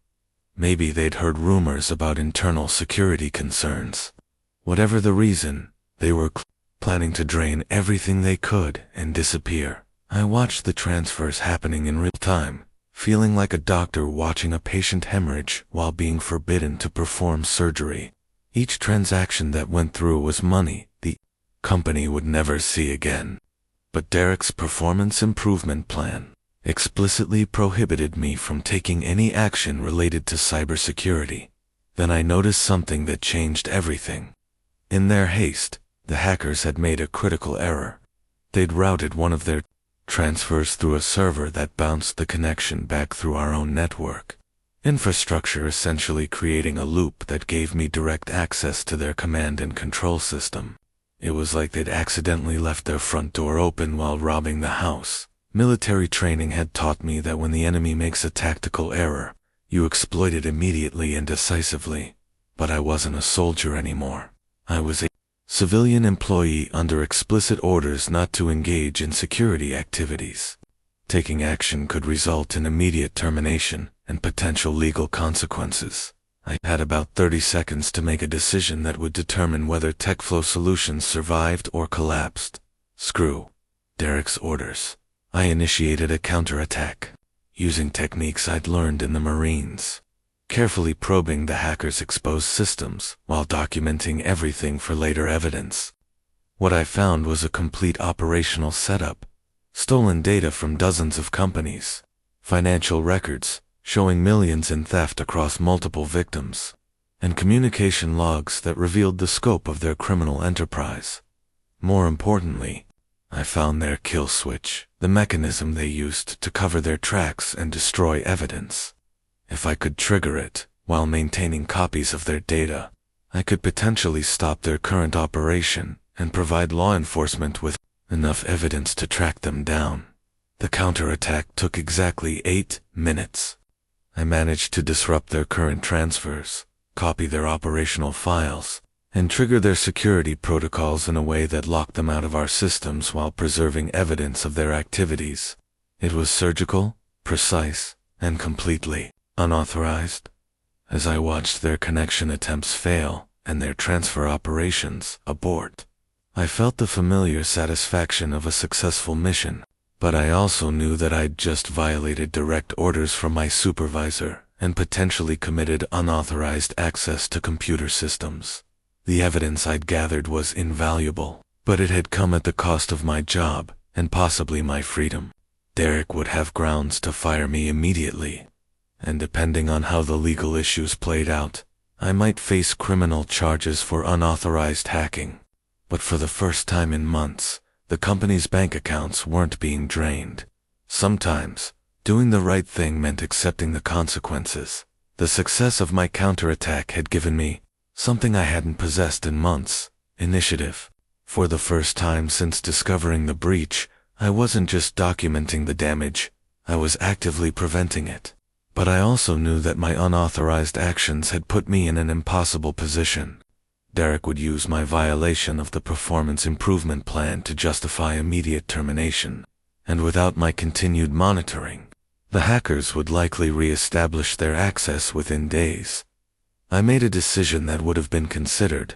Maybe they'd heard rumors about internal security concerns. Whatever the reason, they were planning to drain everything they could and disappear. I watched the transfers happening in real time, feeling like a doctor watching a patient hemorrhage while being forbidden to perform surgery. Each transaction that went through was money the company would never see again. But Derek's performance improvement plan explicitly prohibited me from taking any action related to cybersecurity. Then I noticed something that changed everything. In their haste, the hackers had made a critical error. They'd routed one of their transfers through a server that bounced the connection back through our own network infrastructure, essentially creating a loop that gave me direct access to their command and control system. It was like they'd accidentally left their front door open while robbing the house. Military training had taught me that when the enemy makes a tactical error, you exploit it immediately and decisively. But I wasn't a soldier anymore. I was a civilian employee under explicit orders not to engage in security activities. Taking action could result in immediate termination and potential legal consequences. I had about 30 seconds to make a decision that would determine whether TechFlow Solutions survived or collapsed. Screw Derek's orders. I initiated a counterattack, using techniques I'd learned in the Marines, carefully probing the hackers' exposed systems while documenting everything for later evidence. What I found was a complete operational setup, stolen data from dozens of companies, financial records showing millions in theft across multiple victims, and communication logs that revealed the scope of their criminal enterprise. More importantly, I found their kill switch, the mechanism they used to cover their tracks and destroy evidence. If I could trigger it while maintaining copies of their data, I could potentially stop their current operation and provide law enforcement with enough evidence to track them down. The counterattack took exactly 8 minutes. I managed to disrupt their current transfers, copy their operational files, and trigger their security protocols in a way that locked them out of our systems while preserving evidence of their activities. It was surgical, precise, and completely unauthorized. As I watched their connection attempts fail and their transfer operations abort, I felt the familiar satisfaction of a successful mission. But I also knew that I'd just violated direct orders from my supervisor and potentially committed unauthorized access to computer systems. The evidence I'd gathered was invaluable, but it had come at the cost of my job and possibly my freedom. Derek would have grounds to fire me immediately, and depending on how the legal issues played out, I might face criminal charges for unauthorized hacking. But for the first time in months, the company's bank accounts weren't being drained. Sometimes, doing the right thing meant accepting the consequences. The success of my counterattack had given me something I hadn't possessed in months: initiative. For the first time since discovering the breach, I wasn't just documenting the damage, I was actively preventing it. But I also knew that my unauthorized actions had put me in an impossible position. Derek would use my violation of the performance improvement plan to justify immediate termination, and without my continued monitoring, the hackers would likely re-establish their access within days. I made a decision that would have been considered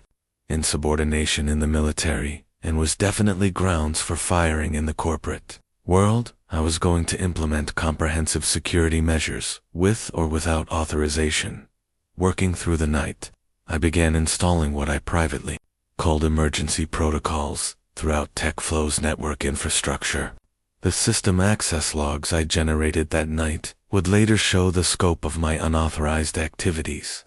insubordination in the military, and was definitely grounds for firing in the corporate world. I was going to implement comprehensive security measures, with or without authorization. Working through the night, I began installing what I privately called emergency protocols throughout TechFlow's network infrastructure. The system access logs I generated that night would later show the scope of my unauthorized activities.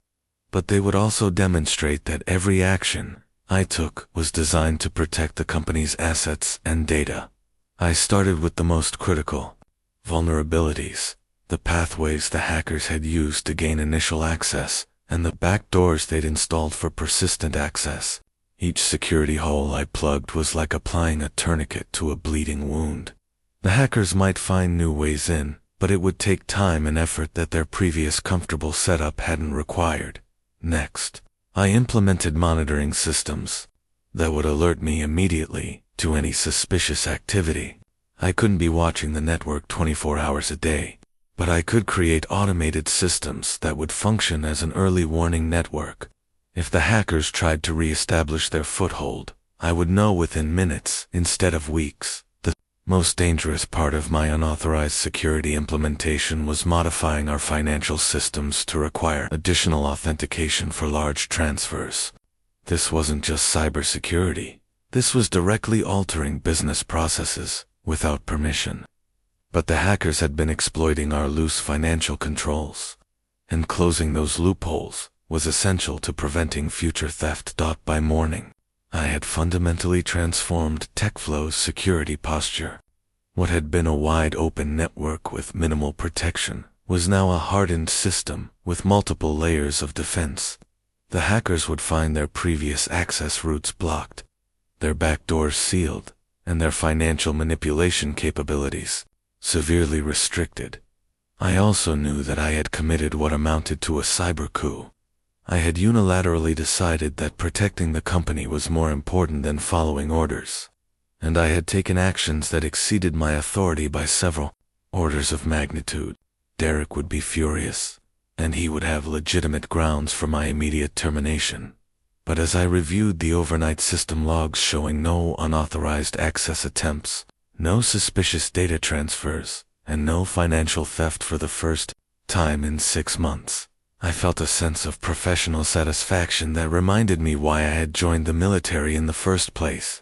But they would also demonstrate that every action I took was designed to protect the company's assets and data. I started with the most critical vulnerabilities, the pathways the hackers had used to gain initial access, and the backdoors they'd installed for persistent access. Each security hole I plugged was like applying a tourniquet to a bleeding wound. The hackers might find new ways in, but it would take time and effort that their previous comfortable setup hadn't required. Next, I implemented monitoring systems. that would alert me immediately to any suspicious activity. I couldn't be watching the network 24 hours a day, but I could create automated systems that would function as an early warning network. If the hackers tried to re-establish their foothold, I would know within minutes instead of weeks. The most dangerous part of my unauthorized security implementation was modifying our financial systems to require additional authentication for large transfers. This wasn't just cybersecurity. This was directly altering business processes without permission. But the hackers had been exploiting our loose financial controls, and closing those loopholes was essential to preventing future theft. By morning, I had fundamentally transformed TechFlow's security posture. What had been a wide-open network with minimal protection was now a hardened system with multiple layers of defense. The hackers would find their previous access routes blocked, their backdoors sealed, and their financial manipulation capabilities severely restricted. I also knew that I had committed what amounted to a cyber coup. I had unilaterally decided that protecting the company was more important than following orders, and I had taken actions that exceeded my authority by several orders of magnitude. Derek would be furious, and he would have legitimate grounds for my immediate termination. But as I reviewed the overnight system logs showing no unauthorized access attempts, no suspicious data transfers, and no financial theft for the first time in 6 months, I felt a sense of professional satisfaction that reminded me why I had joined the military in the first place.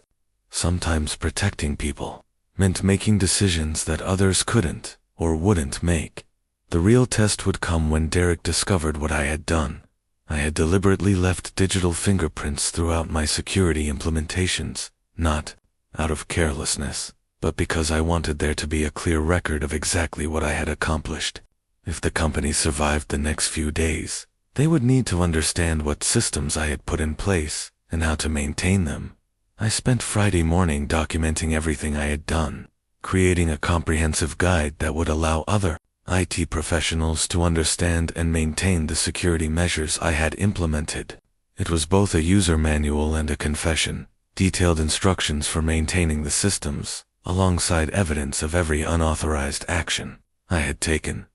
Sometimes protecting people meant making decisions that others couldn't or wouldn't make. The real test would come when Derek discovered what I had done. I had deliberately left digital fingerprints throughout my security implementations, not out of carelessness, but because I wanted there to be a clear record of exactly what I had accomplished. If the company survived the next few days, they would need to understand what systems I had put in place and how to maintain them. I spent Friday morning documenting everything I had done, creating a comprehensive guide that would allow other IT professionals to understand and maintain the security measures I had implemented. It was both a user manual and a confession, detailed instructions for maintaining the systems, alongside evidence of every unauthorized action I had taken.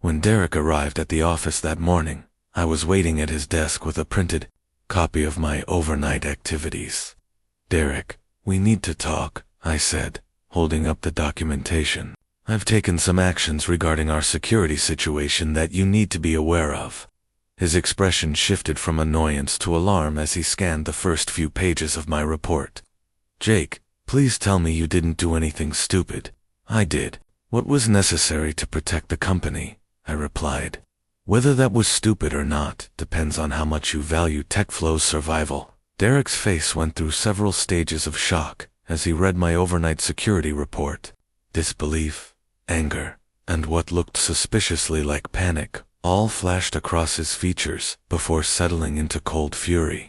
When Derek arrived at the office that morning, I was waiting at his desk with a printed copy of my overnight activities. "Derek, we need to talk," I said, holding up the documentation. "I've taken some actions regarding our security situation that you need to be aware of." His expression shifted from annoyance to alarm as he scanned the first few pages of my report. "Jake, please tell me you didn't do anything stupid." "I did what was necessary to protect the company," I replied. "Whether that was stupid or not depends on how much you value TechFlow's survival." Derek's face went through several stages of shock as he read my overnight security report. Disbelief, anger, and what looked suspiciously like panic all flashed across his features before settling into cold fury.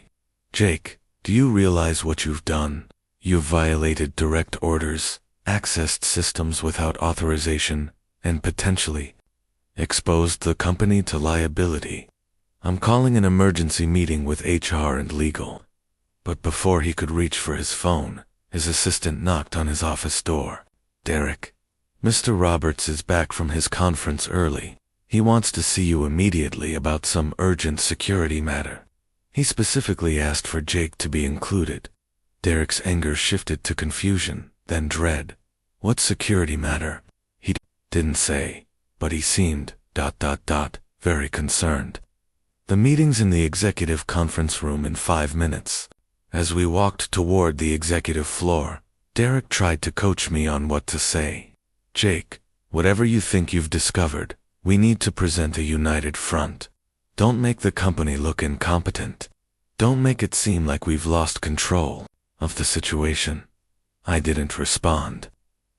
"Jake, do you realize what you've done? You've violated direct orders, accessed systems without authorization, and potentially exposed the company to liability. I'm calling an emergency meeting with HR and legal." But before he could reach for his phone, his assistant knocked on his office door. "Derek, Mr. Roberts is back from his conference early. He wants to see you immediately about some urgent security matter. He specifically asked for Jake to be included." Derek's anger shifted to confusion, then dread. "What security matter?" He didn't say, but he seemed, very concerned. "The meeting's in the executive conference room in 5 minutes. As we walked toward the executive floor, Derek tried to coach me on what to say. "Jake, whatever you think you've discovered, we need to present a united front. Don't make the company look incompetent. Don't make it seem like we've lost control of the situation." I didn't respond.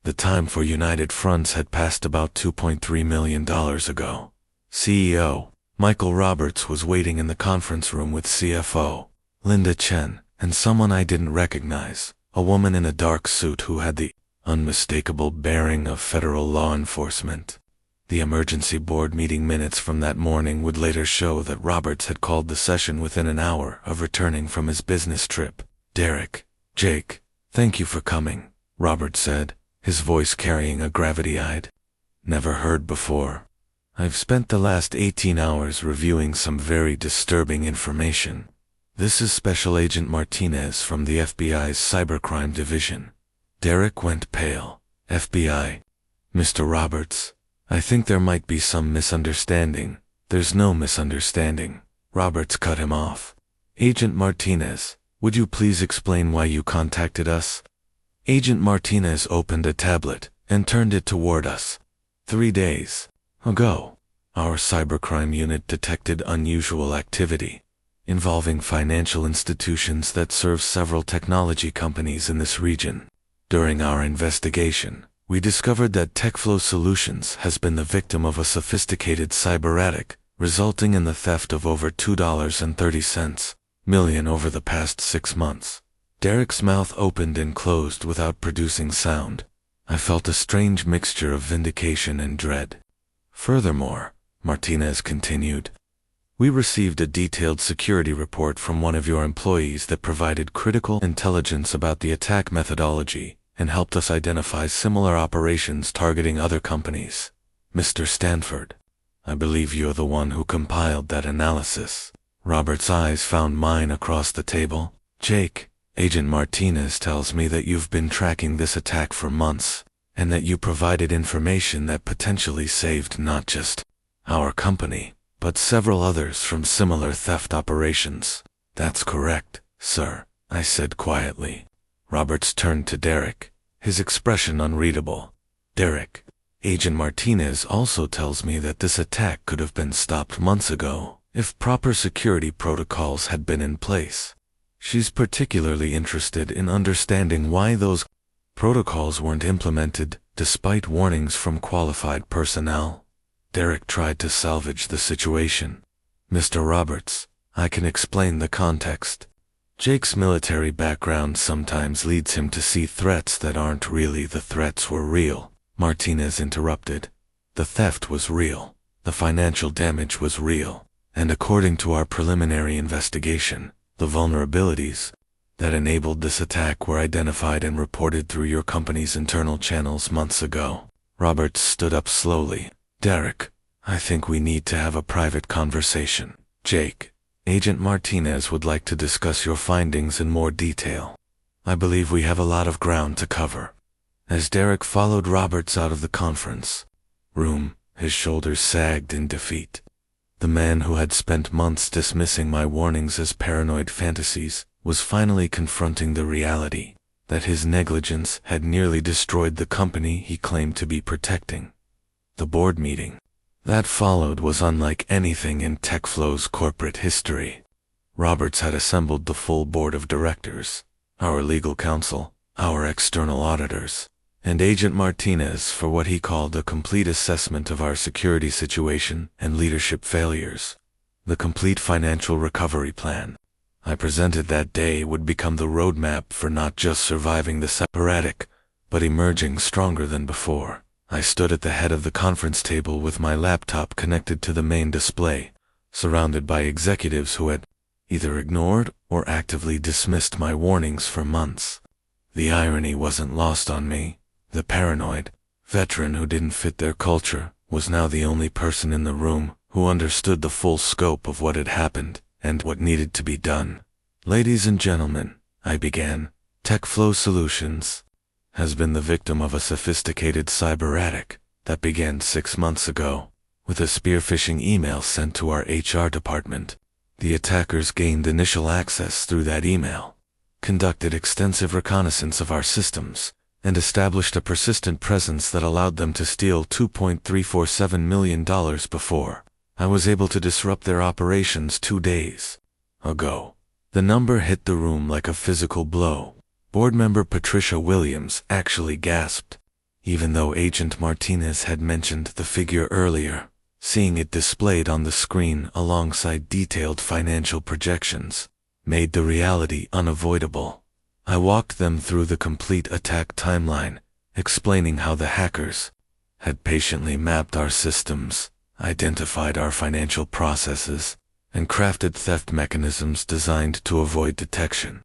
The time for united fronts had passed about $2.3 million ago. CEO Michael Roberts was waiting in the conference room with CFO Linda Chen and someone I didn't recognize, a woman in a dark suit who had the unmistakable bearing of federal law enforcement. The emergency board meeting minutes from that morning would later show that Roberts had called the session within an hour of returning from his business trip Derek, Jake, thank you for coming, Robert said, his voice carrying a gravity-eyed. Never heard before. I've spent the last 18 hours reviewing some very disturbing information. This is Special Agent Martinez from the FBI's Cybercrime Division. Derek went pale. FBI. Mr. Roberts, I think there might be some misunderstanding. There's no misunderstanding. Roberts cut him off. Agent Martinez, would you please explain why you contacted us? Agent Martinez opened a tablet and turned it toward us. 3 days ago, our cybercrime unit detected unusual activity involving financial institutions that serve several technology companies in this region. During our investigation, we discovered that TechFlow Solutions has been the victim of a sophisticated cyber attack, resulting in the theft of over $2.30 million over the past 6 months. Derek's mouth opened and closed without producing sound. I felt a strange mixture of vindication and dread. Furthermore, Martinez continued, we received a detailed security report from one of your employees that provided critical intelligence about the attack methodology and helped us identify similar operations targeting other companies. Mr. Stanford, I believe you're the one who compiled that analysis. Robert's eyes found mine across the table. Jake, Agent Martinez tells me that you've been tracking this attack for months, and that you provided information that potentially saved not just our company, but several others from similar theft operations. That's correct, sir, I said quietly. Roberts turned to Derek, his expression unreadable. Derek, Agent Martinez also tells me that this attack could have been stopped months ago if proper security protocols had been in place. She's particularly interested in understanding why those protocols weren't implemented despite warnings from qualified personnel. Derek tried to salvage the situation. Mr. Roberts, I can explain the context. Jake's military background sometimes leads him to see threats that aren't really the threats were real. Martinez interrupted. The theft was real. The financial damage was real. And according to our preliminary investigation, the vulnerabilities that enabled this attack were identified and reported through your company's internal channels months ago. Roberts stood up slowly. Derek, I think we need to have a private conversation. Jake, Agent Martinez would like to discuss your findings in more detail. I believe we have a lot of ground to cover. As Derek followed Roberts out of the conference room, his shoulders sagged in defeat. The man who had spent months dismissing my warnings as paranoid fantasies was finally confronting the reality that his negligence had nearly destroyed the company he claimed to be protecting. The board meeting that followed was unlike anything in TechFlow's corporate history. Roberts had assembled the full board of directors, our legal counsel, our external auditors, and Agent Martinez for what he called a complete assessment of our security situation and leadership failures. The complete financial recovery plan I presented that day would become the roadmap for not just surviving the separatic, but emerging stronger than before. I stood at the head of the conference table with my laptop connected to the main display, surrounded by executives who had either ignored or actively dismissed my warnings for months. The irony wasn't lost on me. The paranoid veteran who didn't fit their culture was now the only person in the room who understood the full scope of what had happened and what needed to be done. Ladies and gentlemen, I began, TechFlow Solutions has been the victim of a sophisticated cyber attack that began 6 months ago with a spear phishing email sent to our HR department. The attackers gained initial access through that email, conducted extensive reconnaissance of our systems, and established a persistent presence that allowed them to steal $2.347 million before I was able to disrupt their operations 2 days ago. The number hit the room like a physical blow. Board member Patricia Williams actually gasped, even though Agent Martinez had mentioned the figure earlier. Seeing it displayed on the screen alongside detailed financial projections made the reality unavoidable. I walked them through the complete attack timeline, explaining how the hackers had patiently mapped our systems, identified our financial processes, and crafted theft mechanisms designed to avoid detection.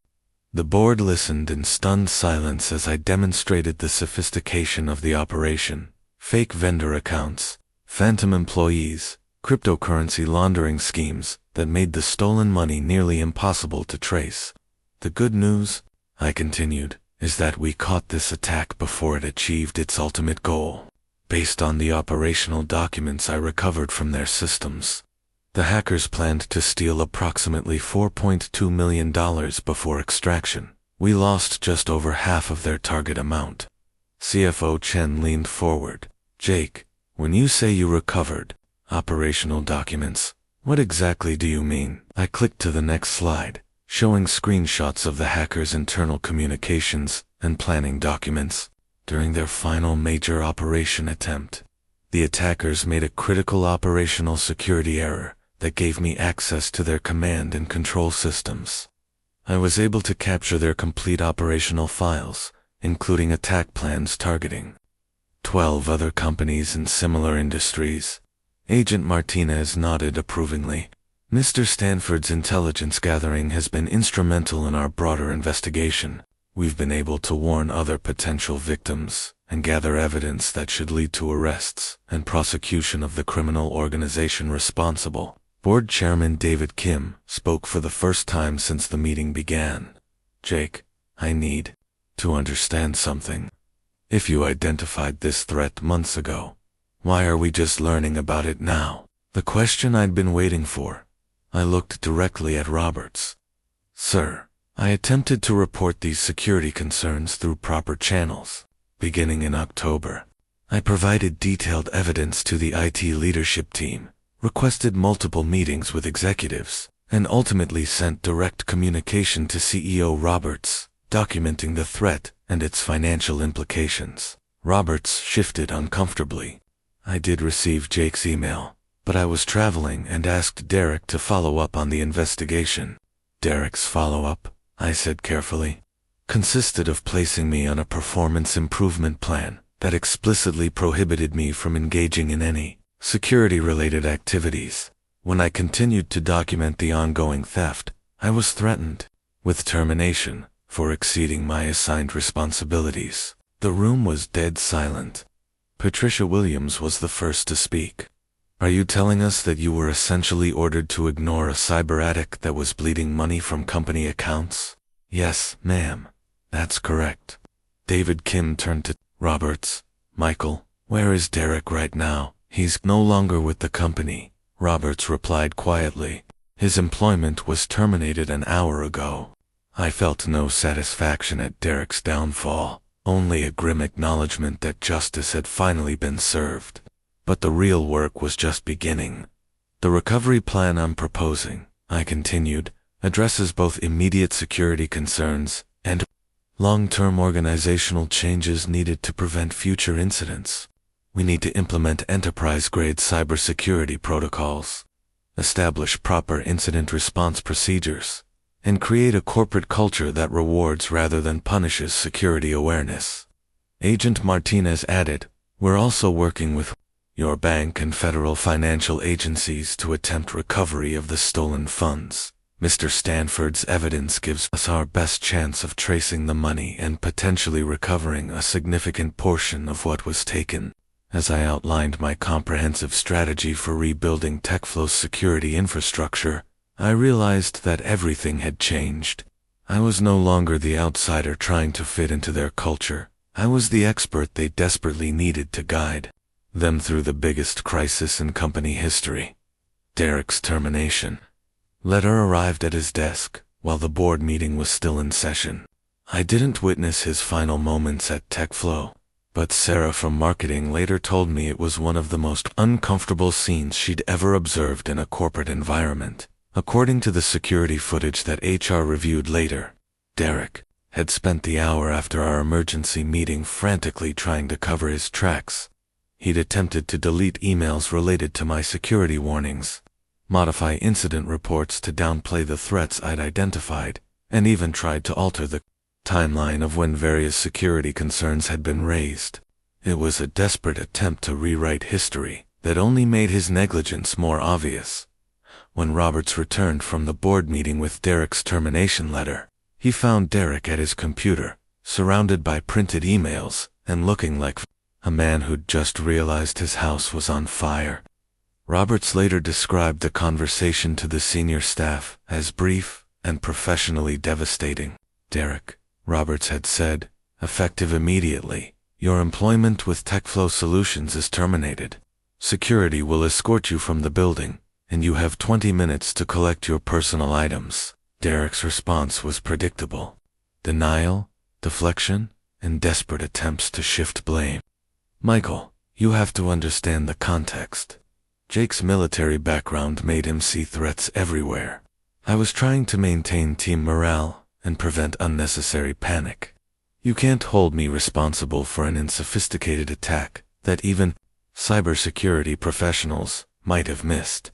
The board listened in stunned silence as I demonstrated the sophistication of the operation: fake vendor accounts, phantom employees, cryptocurrency laundering schemes that made the stolen money nearly impossible to trace. The good news, I continued, is that we caught this attack before it achieved its ultimate goal. Based on the operational documents I recovered from their systems, the hackers planned to steal approximately $4.2 million before extraction. We lost just over half of their target amount. CFO Chen leaned forward. Jake, when you say you recovered operational documents, what exactly do you mean? I clicked to the next slide, showing screenshots of the hackers' internal communications and planning documents. During their final major operation attempt, the attackers made a critical operational security error that gave me access to their command and control systems. I was able to capture their complete operational files, including attack plans targeting 12 other companies in similar industries. Agent Martinez nodded approvingly. Mr. Stanford's intelligence gathering has been instrumental in our broader investigation. We've been able to warn other potential victims and gather evidence that should lead to arrests and prosecution of the criminal organization responsible. Board Chairman David Kim spoke for the first time since the meeting began. Jake, I need to understand something. If you identified this threat months ago, why are we just learning about it now? The question I'd been waiting for. I looked directly at Roberts. Sir, I attempted to report these security concerns through proper channels. Beginning in October, I provided detailed evidence to the IT leadership team, requested multiple meetings with executives, and ultimately sent direct communication to CEO Roberts, documenting the threat and its financial implications. Roberts shifted uncomfortably. I did receive Jake's email, but I was traveling and asked Derek to follow up on the investigation. Derek's follow-up, I said carefully, consisted of placing me on a performance improvement plan that explicitly prohibited me from engaging in any security-related activities. When I continued to document the ongoing theft, I was threatened with termination for exceeding my assigned responsibilities. The room was dead silent. Patricia Williams was the first to speak. Are you telling us that you were essentially ordered to ignore a cyber addict that was bleeding money from company accounts? Yes, ma'am. That's correct. David Kim turned to Roberts. Michael, where is Derek right now? He's no longer with the company, Roberts replied quietly. His employment was terminated an hour ago. I felt no satisfaction at Derek's downfall, only a grim acknowledgement that justice had finally been served. But the real work was just beginning. The recovery plan I'm proposing, I continued, addresses both immediate security concerns and long-term organizational changes needed to prevent future incidents. We need to implement enterprise-grade cybersecurity protocols, establish proper incident response procedures, and create a corporate culture that rewards rather than punishes security awareness. Agent Martinez added, we're also working with your bank and federal financial agencies to attempt recovery of the stolen funds. Mr. Stanford's evidence gives us our best chance of tracing the money and potentially recovering a significant portion of what was taken. As I outlined my comprehensive strategy for rebuilding TechFlow's security infrastructure, I realized that everything had changed. I was no longer the outsider trying to fit into their culture. I was the expert they desperately needed to guide them through the biggest crisis in company history. Derek's termination letter arrived at his desk while the board meeting was still in session. I didn't witness his final moments at TechFlow, but Sarah from marketing later told me it was one of the most uncomfortable scenes she'd ever observed in a corporate environment. According to the security footage that HR reviewed later, Derek had spent the hour after our emergency meeting frantically trying to cover his tracks. He'd attempted to delete emails related to my security warnings, modify incident reports to downplay the threats I'd identified, and even tried to alter the timeline of when various security concerns had been raised. It was a desperate attempt to rewrite history that only made his negligence more obvious. When Roberts returned from the board meeting with Derek's termination letter, He found Derek at his computer, surrounded by printed emails, and looking like a man who'd just realized his house was on fire. Roberts later described the conversation to the senior staff as brief and professionally devastating. Derek, Roberts had said, effective immediately, your employment with TechFlow Solutions is terminated. Security will escort you from the building, and you have 20 minutes to collect your personal items. Derek's response was predictable. Denial, deflection, and desperate attempts to shift blame. Michael, you have to understand the context. Jake's military background made him see threats everywhere. I was trying to maintain team morale and prevent unnecessary panic. You can't hold me responsible for an unsophisticated attack that even cybersecurity professionals might have missed.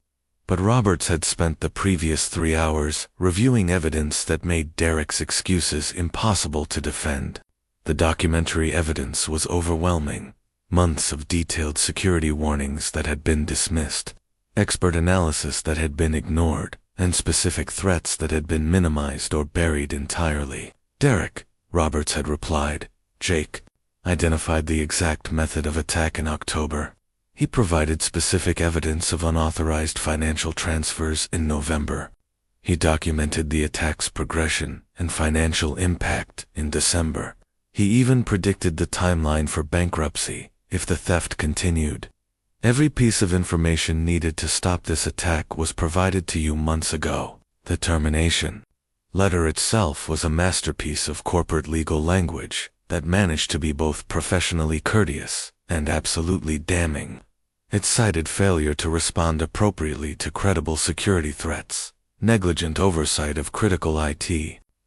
But Roberts had spent the previous 3 hours reviewing evidence that made Derek's excuses impossible to defend. The documentary evidence was overwhelming. Months of detailed security warnings that had been dismissed, expert analysis that had been ignored, and specific threats that had been minimized or buried entirely. Derek, Roberts had replied. Jake identified the exact method of attack in October. He provided specific evidence of unauthorized financial transfers in November. He documented the attack's progression and financial impact in December. He even predicted the timeline for bankruptcy if the theft continued. Every piece of information needed to stop this attack was provided to you months ago. The termination letter itself was a masterpiece of corporate legal language that managed to be both professionally courteous and absolutely damning. It cited failure to respond appropriately to credible security threats, negligent oversight of critical IT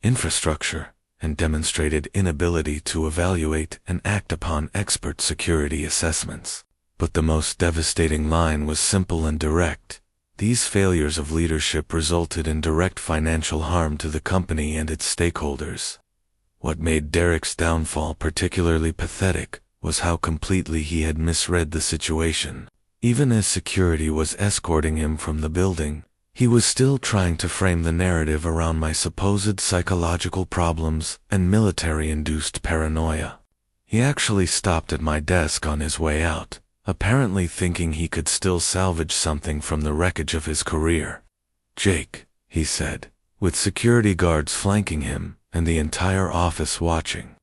infrastructure, and demonstrated inability to evaluate and act upon expert security assessments. But the most devastating line was simple and direct. These failures of leadership resulted in direct financial harm to the company and its stakeholders. What made Derek's downfall particularly pathetic was how completely he had misread the situation. Even as security was escorting him from the building, he was still trying to frame the narrative around my supposed psychological problems and military-induced paranoia. He actually stopped at my desk on his way out, apparently thinking he could still salvage something from the wreckage of his career. Jake, he said, with security guards flanking him and the entire office watching.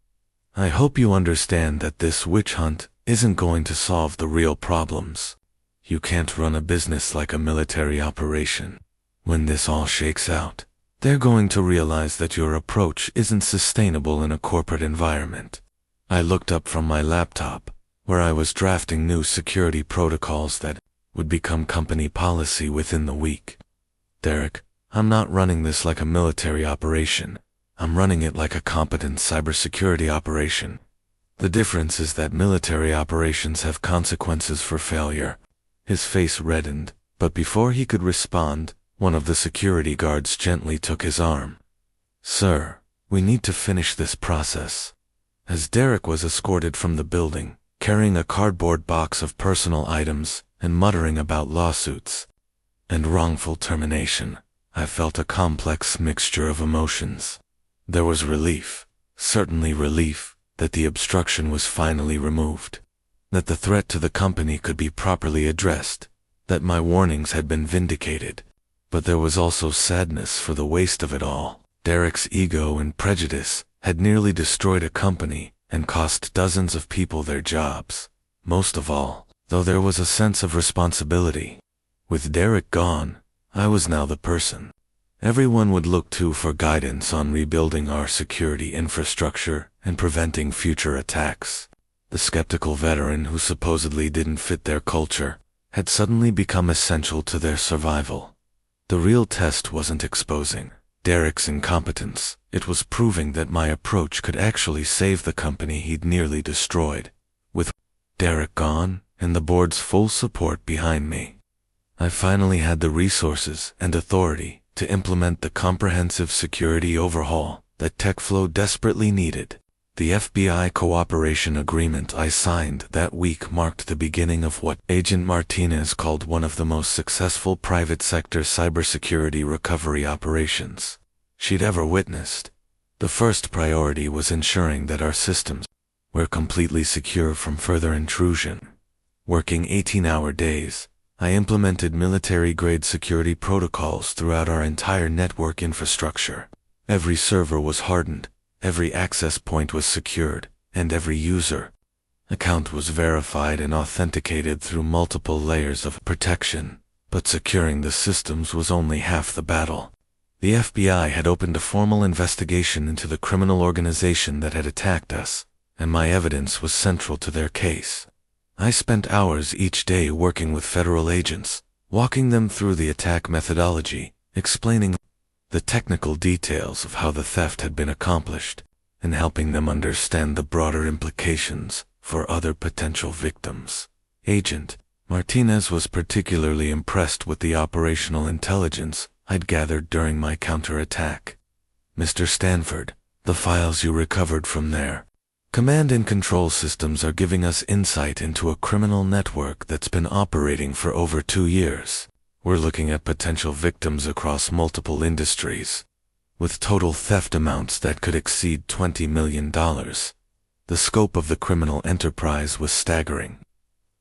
I hope you understand that this witch hunt isn't going to solve the real problems. You can't run a business like a military operation. When this all shakes out, they're going to realize that your approach isn't sustainable in a corporate environment. I looked up from my laptop, where I was drafting new security protocols that would become company policy within the week. Derek, I'm not running this like a military operation. I'm running it like a competent cybersecurity operation. The difference is that military operations have consequences for failure. His face reddened, but before he could respond, one of the security guards gently took his arm. Sir, we need to finish this process. As Derek was escorted from the building, carrying a cardboard box of personal items and muttering about lawsuits and wrongful termination, I felt a complex mixture of emotions. There was relief, certainly relief, that the obstruction was finally removed, that the threat to the company could be properly addressed, that my warnings had been vindicated. But there was also sadness for the waste of it all. Derek's ego and prejudice had nearly destroyed a company and cost dozens of people their jobs. Most of all, though, there was a sense of responsibility. With Derek gone, I was now the person everyone would look to for guidance on rebuilding our security infrastructure and preventing future attacks. The skeptical veteran who supposedly didn't fit their culture had suddenly become essential to their survival. The real test wasn't exposing Derek's incompetence. It was proving that my approach could actually save the company he'd nearly destroyed. With Derek gone and the board's full support behind me, I finally had the resources and authority to implement the comprehensive security overhaul that TechFlow desperately needed. The FBI cooperation agreement I signed that week marked the beginning of what Agent Martinez called one of the most successful private sector cybersecurity recovery operations she'd ever witnessed. The first priority was ensuring that our systems were completely secure from further intrusion. Working 18-hour days, I implemented military-grade security protocols throughout our entire network infrastructure. Every server was hardened, every access point was secured, and every user account was verified and authenticated through multiple layers of protection. But securing the systems was only half the battle. The FBI had opened a formal investigation into the criminal organization that had attacked us, and my evidence was central to their case. I spent hours each day working with federal agents, walking them through the attack methodology, explaining the technical details of how the theft had been accomplished, and helping them understand the broader implications for other potential victims. Agent Martinez was particularly impressed with the operational intelligence I'd gathered during my counterattack. Mr. Stanford, the files you recovered from their command and control systems are giving us insight into a criminal network that's been operating for over 2 years. We're looking at potential victims across multiple industries, with total theft amounts that could exceed $20 million. The scope of the criminal enterprise was staggering.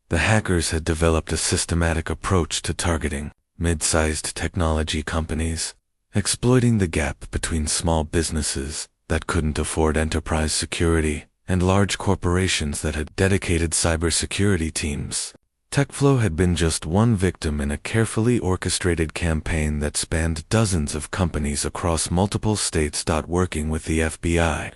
The hackers had developed a systematic approach to targeting mid-sized technology companies, exploiting the gap between small businesses that couldn't afford enterprise security and large corporations that had dedicated cybersecurity teams. TechFlow had been just one victim in a carefully orchestrated campaign that spanned dozens of companies across multiple states. Working with the FBI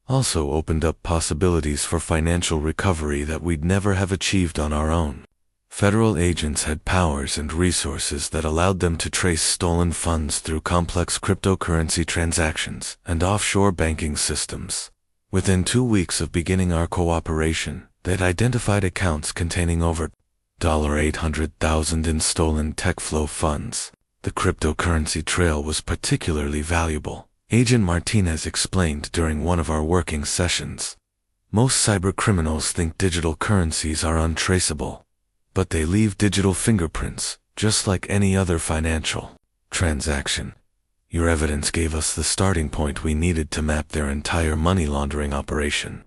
also opened up possibilities for financial recovery that we'd never have achieved on our own. Federal agents had powers and resources that allowed them to trace stolen funds through complex cryptocurrency transactions and offshore banking systems. Within 2 weeks of beginning our cooperation, they'd identified accounts containing over $800,000 in stolen TechFlow funds. The cryptocurrency trail was particularly valuable, Agent Martinez explained during one of our working sessions. Most cybercriminals think digital currencies are untraceable, but they leave digital fingerprints, just like any other financial transaction. Your evidence gave us the starting point we needed to map their entire money laundering operation.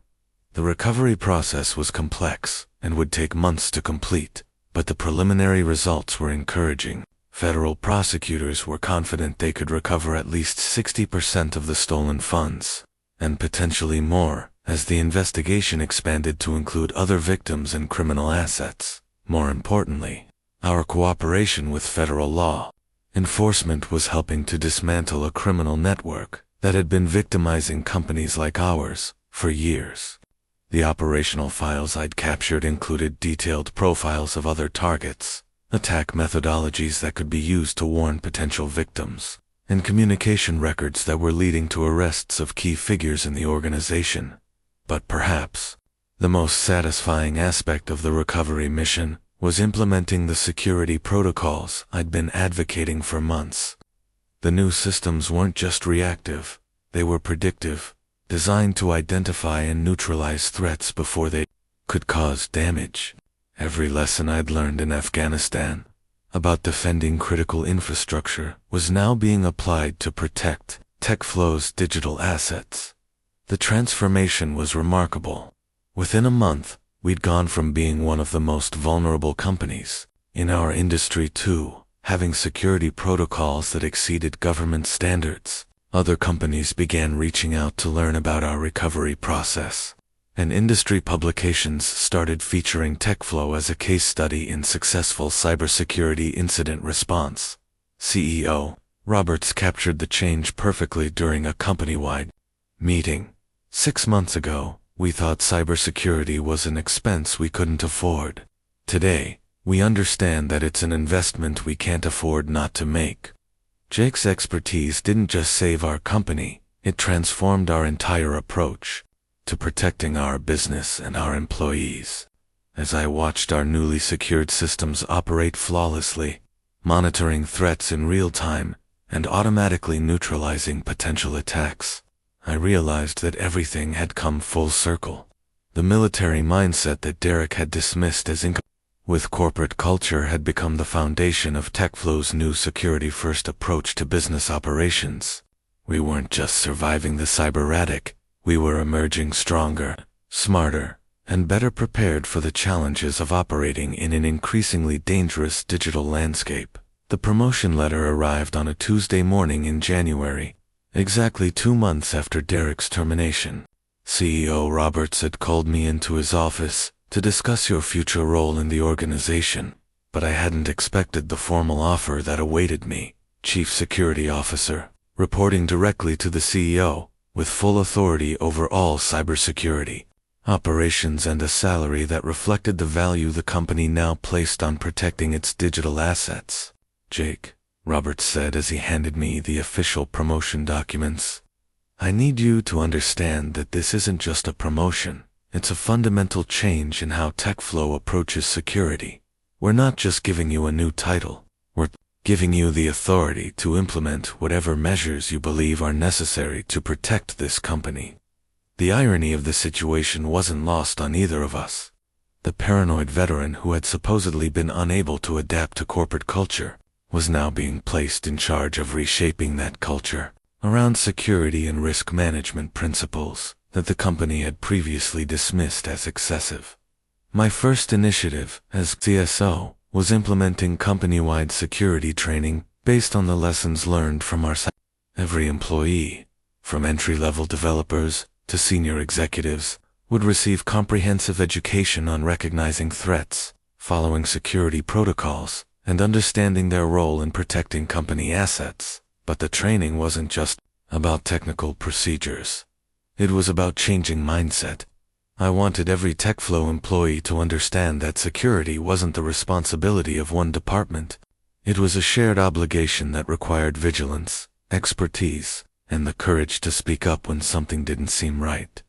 The recovery process was complex and would take months to complete, but the preliminary results were encouraging. Federal prosecutors were confident they could recover at least 60% of the stolen funds, and potentially more, as the investigation expanded to include other victims and criminal assets. More importantly, our cooperation with federal law enforcement was helping to dismantle a criminal network that had been victimizing companies like ours for years. The operational files I'd captured included detailed profiles of other targets, attack methodologies that could be used to warn potential victims, and communication records that were leading to arrests of key figures in the organization. But perhaps the most satisfying aspect of the recovery mission was implementing the security protocols I'd been advocating for months. The new systems weren't just reactive, they were predictive, designed to identify and neutralize threats before they could cause damage. Every lesson I'd learned in Afghanistan about defending critical infrastructure was now being applied to protect TechFlow's digital assets. The transformation was remarkable. Within a month, we'd gone from being one of the most vulnerable companies in our industry to having security protocols that exceeded government standards. Other companies began reaching out to learn about our recovery process, and industry publications started featuring TechFlow as a case study in successful cybersecurity incident response. CEO Roberts captured the change perfectly during a company-wide meeting. 6 months ago, we thought cybersecurity was an expense we couldn't afford. Today, we understand that it's an investment we can't afford not to make. Jake's expertise didn't just save our company, it transformed our entire approach to protecting our business and our employees. As I watched our newly secured systems operate flawlessly, monitoring threats in real time and automatically neutralizing potential attacks, I realized that everything had come full circle. The military mindset that Derek had dismissed as with corporate culture had become the foundation of TechFlow's new security-first approach to business operations. We weren't just surviving the cyber-attic, we were emerging stronger, smarter, and better prepared for the challenges of operating in an increasingly dangerous digital landscape. The promotion letter arrived on a Tuesday morning in January, exactly 2 months after Derek's termination. CEO Roberts had called me into his office to discuss your future role in the organization, but I hadn't expected the formal offer that awaited me. Chief Security Officer, reporting directly to the CEO, with full authority over all cybersecurity operations and a salary that reflected the value the company now placed on protecting its digital assets. Jake, Roberts said as he handed me the official promotion documents, I need you to understand that this isn't just a promotion, it's a fundamental change in how TechFlow approaches security. We're not just giving you a new title, we're giving you the authority to implement whatever measures you believe are necessary to protect this company. The irony of the situation wasn't lost on either of us. The paranoid veteran who had supposedly been unable to adapt to corporate culture was now being placed in charge of reshaping that culture around security and risk management principles that the company had previously dismissed as excessive. My first initiative as CSO was implementing company-wide security training based on the lessons learned from our site. Every employee, from entry-level developers to senior executives, would receive comprehensive education on recognizing threats, following security protocols, and understanding their role in protecting company assets. But the training wasn't just about technical procedures. It was about changing mindset. I wanted every TechFlow employee to understand that security wasn't the responsibility of one department. It was a shared obligation that required vigilance, expertise, and the courage to speak up when something didn't seem right.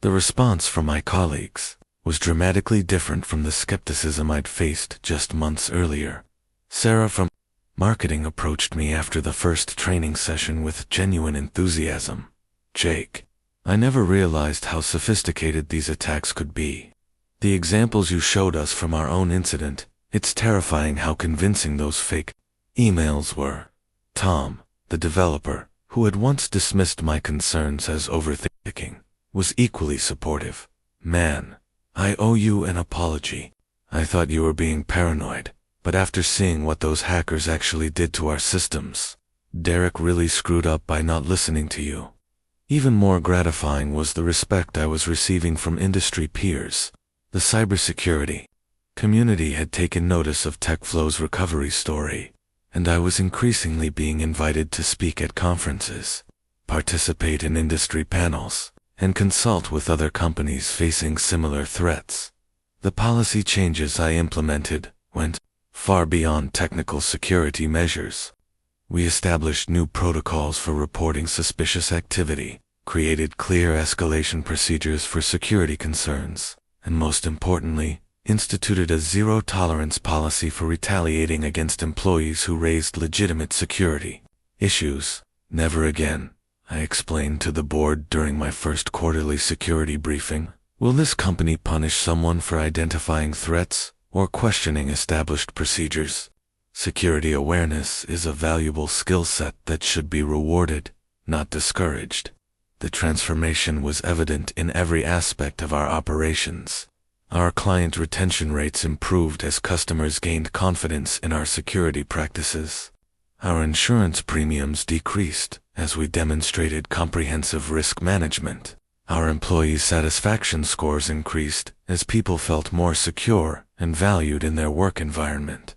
The response from my colleagues was dramatically different from the skepticism I'd faced just months earlier. Sarah from marketing approached me after the first training session with genuine enthusiasm. Jake, I never realized how sophisticated these attacks could be. The examples you showed us from our own incident, it's terrifying how convincing those fake emails were. Tom, the developer, who had once dismissed my concerns as overthinking, was equally supportive. Man, I owe you an apology. I thought you were being paranoid, but after seeing what those hackers actually did to our systems, Derek really screwed up by not listening to you. Even more gratifying was the respect I was receiving from industry peers. The cybersecurity community had taken notice of TechFlow's recovery story, and I was increasingly being invited to speak at conferences, participate in industry panels, and consult with other companies facing similar threats. The policy changes I implemented went far beyond technical security measures. We established new protocols for reporting suspicious activity, created clear escalation procedures for security concerns, and most importantly, instituted a zero-tolerance policy for retaliating against employees who raised legitimate security issues. Never again, I explained to the board during my first quarterly security briefing, will this company punish someone for identifying threats or questioning established procedures. Security awareness is a valuable skill set that should be rewarded, not discouraged. The transformation was evident in every aspect of our operations. Our client retention rates improved as customers gained confidence in our security practices. Our insurance premiums decreased as we demonstrated comprehensive risk management. Our employee satisfaction scores increased as people felt more secure and valued in their work environment.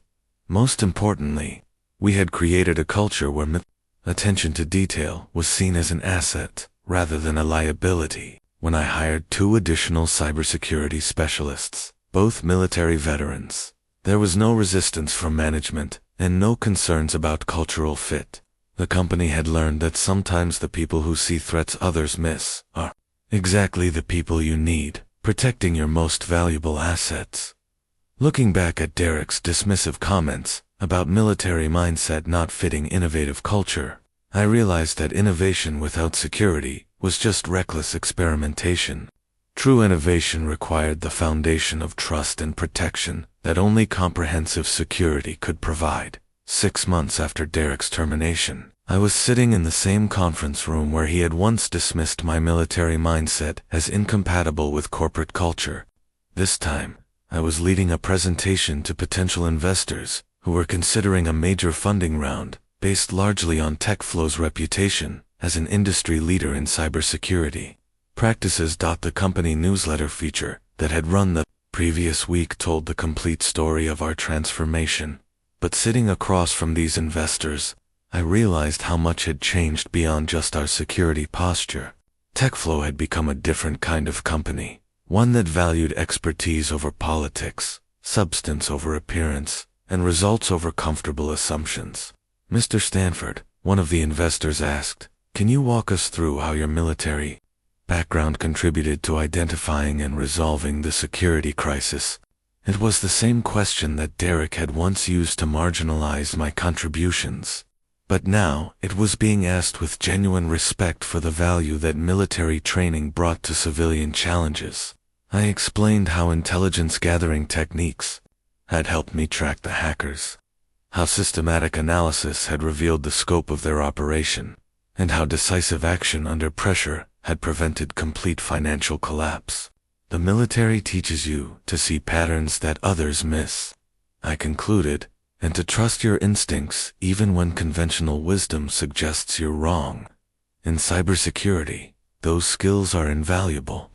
Most importantly, we had created a culture where attention to detail was seen as an asset rather than a liability. When I hired 2 additional cybersecurity specialists, both military veterans, there was no resistance from management and no concerns about cultural fit. The company had learned that sometimes the people who see threats others miss are exactly the people you need, protecting your most valuable assets. Looking back at Derek's dismissive comments about military mindset not fitting innovative culture, I realized that innovation without security was just reckless experimentation. True innovation required the foundation of trust and protection that only comprehensive security could provide. 6 months after Derek's termination, I was sitting in the same conference room where he had once dismissed my military mindset as incompatible with corporate culture. This time, I was leading a presentation to potential investors who were considering a major funding round based largely on TechFlow's reputation as an industry leader in cybersecurity practices. The company newsletter feature that had run the previous week told the complete story of our transformation. But sitting across from these investors, I realized how much had changed beyond just our security posture. TechFlow had become a different kind of company, one that valued expertise over politics, substance over appearance, and results over comfortable assumptions. Mr. Stanford, one of the investors asked, "Can you walk us through how your military background contributed to identifying and resolving the security crisis?" It was the same question that Derek had once used to marginalize my contributions. But now, it was being asked with genuine respect for the value that military training brought to civilian challenges. I explained how intelligence gathering techniques had helped me track the hackers, how systematic analysis had revealed the scope of their operation, and how decisive action under pressure had prevented complete financial collapse. The military teaches you to see patterns that others miss, I concluded, and to trust your instincts even when conventional wisdom suggests you're wrong. In cybersecurity, those skills are invaluable.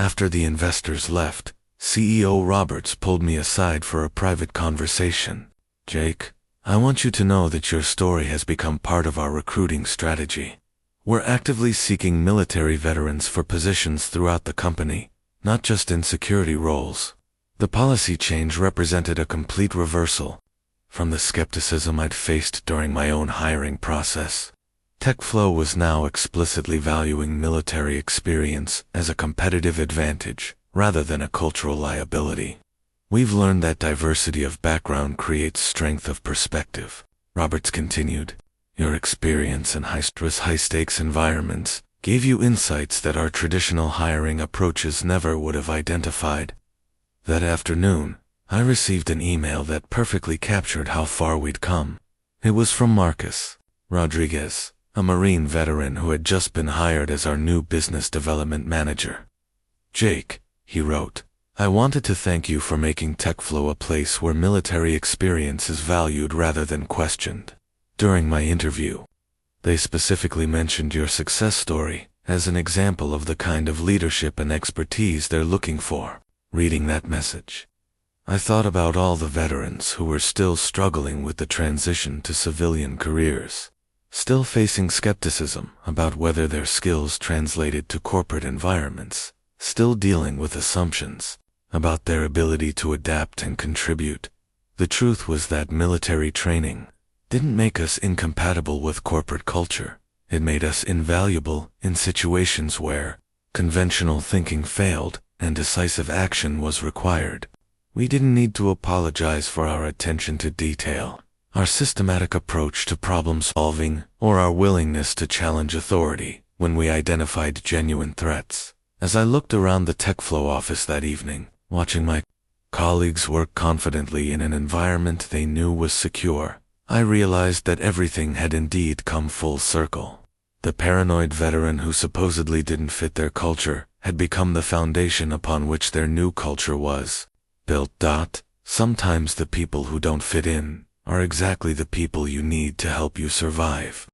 After the investors left, CEO Roberts pulled me aside for a private conversation. "Jake, I want you to know that your story has become part of our recruiting strategy. We're actively seeking military veterans for positions throughout the company, not just in security roles." The policy change represented a complete reversal from the skepticism I'd faced during my own hiring process. TechFlow was now explicitly valuing military experience as a competitive advantage rather than a cultural liability. "We've learned that diversity of background creates strength of perspective," Roberts continued. "Your experience in high-stakes environments gave you insights that our traditional hiring approaches never would have identified." That afternoon, I received an email that perfectly captured how far we'd come. It was from Marcus Rodriguez, a Marine veteran who had just been hired as our new business development manager. "Jake," he wrote, "I wanted to thank you for making TechFlow a place where military experience is valued rather than questioned. During my interview, they specifically mentioned your success story as an example of the kind of leadership and expertise they're looking for." Reading that message, I thought about all the veterans who were still struggling with the transition to civilian careers, still facing skepticism about whether their skills translated to corporate environments, still dealing with assumptions about their ability to adapt and contribute. The truth was that military training didn't make us incompatible with corporate culture. It made us invaluable in situations where conventional thinking failed and decisive action was required. We didn't need to apologize for our attention to detail, our systematic approach to problem solving, or our willingness to challenge authority when we identified genuine threats. As I looked around the TechFlow office that evening, watching my colleagues work confidently in an environment they knew was secure, I realized that everything had indeed come full circle. The paranoid veteran who supposedly didn't fit their culture had become the foundation upon which their new culture was built. Sometimes the people who don't fit in are exactly the people you need to help you survive.